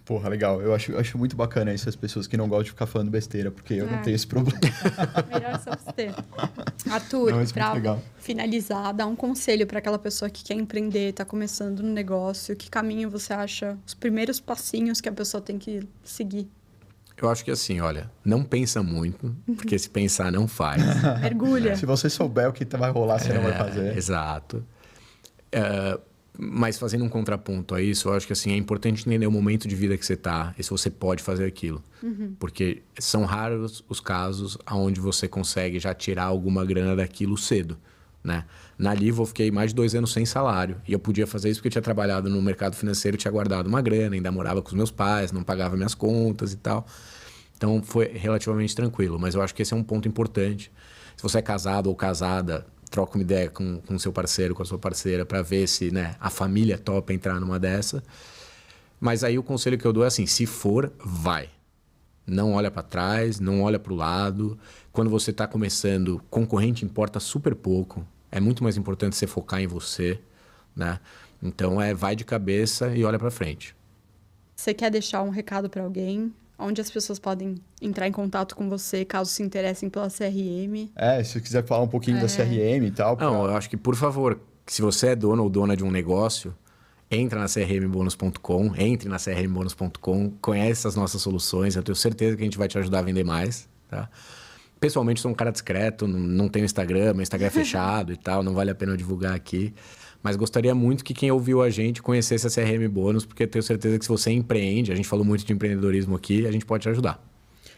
Porra, legal. Eu acho muito bacana isso, as pessoas que não gostam de ficar falando besteira, porque eu não tenho esse problema. Melhor se abster. Arthur, para finalizar, dá um conselho para aquela pessoa que quer empreender, está começando no negócio. Que caminho você acha os primeiros passinhos que a pessoa tem que seguir? Eu acho que assim, olha, não pensa muito, porque se pensar não faz. Mergulha. Se você souber o que vai rolar, você não vai fazer. Exato. Mas fazendo um contraponto a isso, eu acho que assim, é importante entender o momento de vida que você está e se você pode fazer aquilo. Porque são raros os casos onde você consegue já tirar alguma grana daquilo cedo, né? Na Livo eu fiquei mais de 2 anos sem salário e eu podia fazer isso porque eu tinha trabalhado no mercado financeiro, tinha guardado uma grana, ainda morava com os meus pais, não pagava minhas contas e tal. Então foi relativamente tranquilo, mas eu acho que esse é um ponto importante. Se você é casado ou casada, troca uma ideia com seu parceiro, com a sua parceira, para ver se, né, a família topa entrar numa dessa. Mas aí o conselho que eu dou é assim, se for, vai. Não olha para trás, não olha para o lado. Quando você está começando, concorrente importa super pouco. É muito mais importante você focar em você, né? Então, vai de cabeça e olha para frente. Você quer deixar um recado para alguém? Onde as pessoas podem entrar em contato com você, caso se interessem pela CRM? Se você quiser falar um pouquinho da CRM e tal. Não, eu acho que, por favor, se você é dono ou dona de um negócio, entra na crmbonus.com, entre na crmbonus.com, conhece as nossas soluções, eu tenho certeza que a gente vai te ajudar a vender mais, tá? Pessoalmente, sou um cara discreto, não tenho Instagram, meu Instagram é fechado e tal, não vale a pena eu divulgar aqui. Mas gostaria muito que quem ouviu a gente conhecesse a CRM Bônus, porque eu tenho certeza que se você empreende, a gente falou muito de empreendedorismo aqui, a gente pode te ajudar.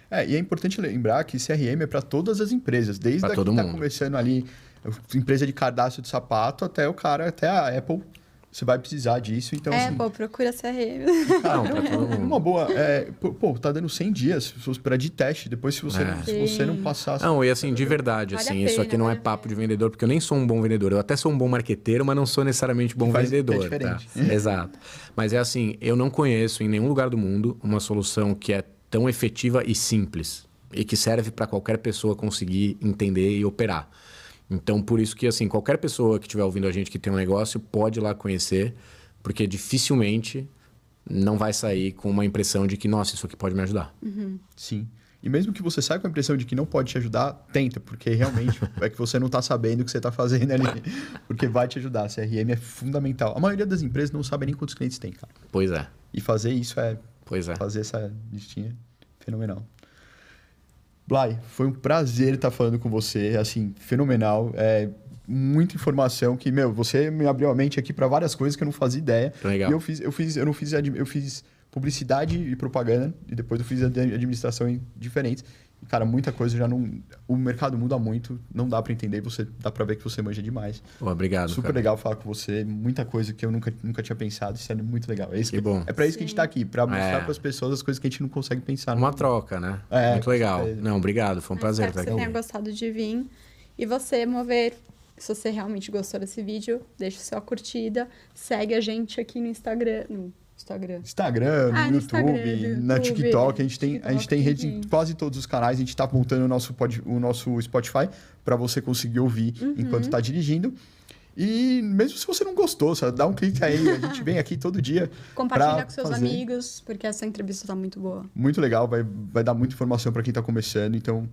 E é importante lembrar que CRM é para todas as empresas, desde a que está começando ali, empresa de cadastro de sapato, até o cara, até a Apple. Você vai precisar disso, então... Apple, procura CRM. Cara, uma boa... tá dando 100 dias de teste. Depois, se você não passar... Não, e assim, de verdade, vale assim, isso aqui não é papo de vendedor, porque eu nem sou um bom vendedor. Eu até sou um bom marqueteiro, mas não sou necessariamente bom vendedor. Tá? Exato. Mas é assim, eu não conheço em nenhum lugar do mundo uma solução que é tão efetiva e simples. E que serve para qualquer pessoa conseguir entender e operar. Então, por isso que, assim, qualquer pessoa que estiver ouvindo a gente que tem um negócio pode ir lá conhecer, porque dificilmente não vai sair com uma impressão de que, nossa, isso aqui pode me ajudar. Sim. E mesmo que você saia com a impressão de que não pode te ajudar, tenta, porque realmente é que você não está sabendo o que você está fazendo ali, porque vai te ajudar. A CRM é fundamental. A maioria das empresas não sabe nem quantos clientes tem, cara. Pois é. E fazer isso fazer essa listinha fenomenal. Blay, foi um prazer estar falando com você, assim, fenomenal. Muita informação que, você me abriu a mente aqui para várias coisas que eu não fazia ideia. Legal. E eu fiz publicidade e propaganda e depois eu fiz administração diferentes. E, cara, muita coisa já não... O mercado muda muito, não dá para entender, dá para ver que você manja demais. Obrigado, Super legal falar com você, muita coisa que eu nunca tinha pensado, isso é muito legal. Bom. É para isso que a gente está aqui, para mostrar para as pessoas as coisas que a gente não consegue pensar. Uma troca, né? Muito legal. Não, obrigado, foi um prazer estar aqui. Espero que você tenha gostado de vir. E você, Mover, se você realmente gostou desse vídeo, deixa sua curtida, segue a gente aqui no Instagram, no YouTube, na TikTok. A gente tem rede em quase todos os canais. A gente está montando o nosso Spotify para você conseguir ouvir enquanto está dirigindo. E mesmo se você não gostou, só dá um clique aí. A gente vem aqui todo dia. Compartilha com seus amigos, porque essa entrevista está muito boa. Muito legal, vai dar muita informação para quem está começando. Então,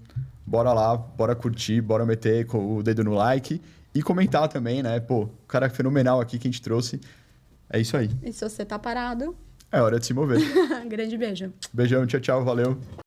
bora lá, bora curtir, bora meter o dedo no like. E comentar também, né? Pô, o cara fenomenal aqui que a gente trouxe. É isso aí. E se você tá parado... É hora de se mover. Grande beijo. Beijão, tchau, tchau, valeu.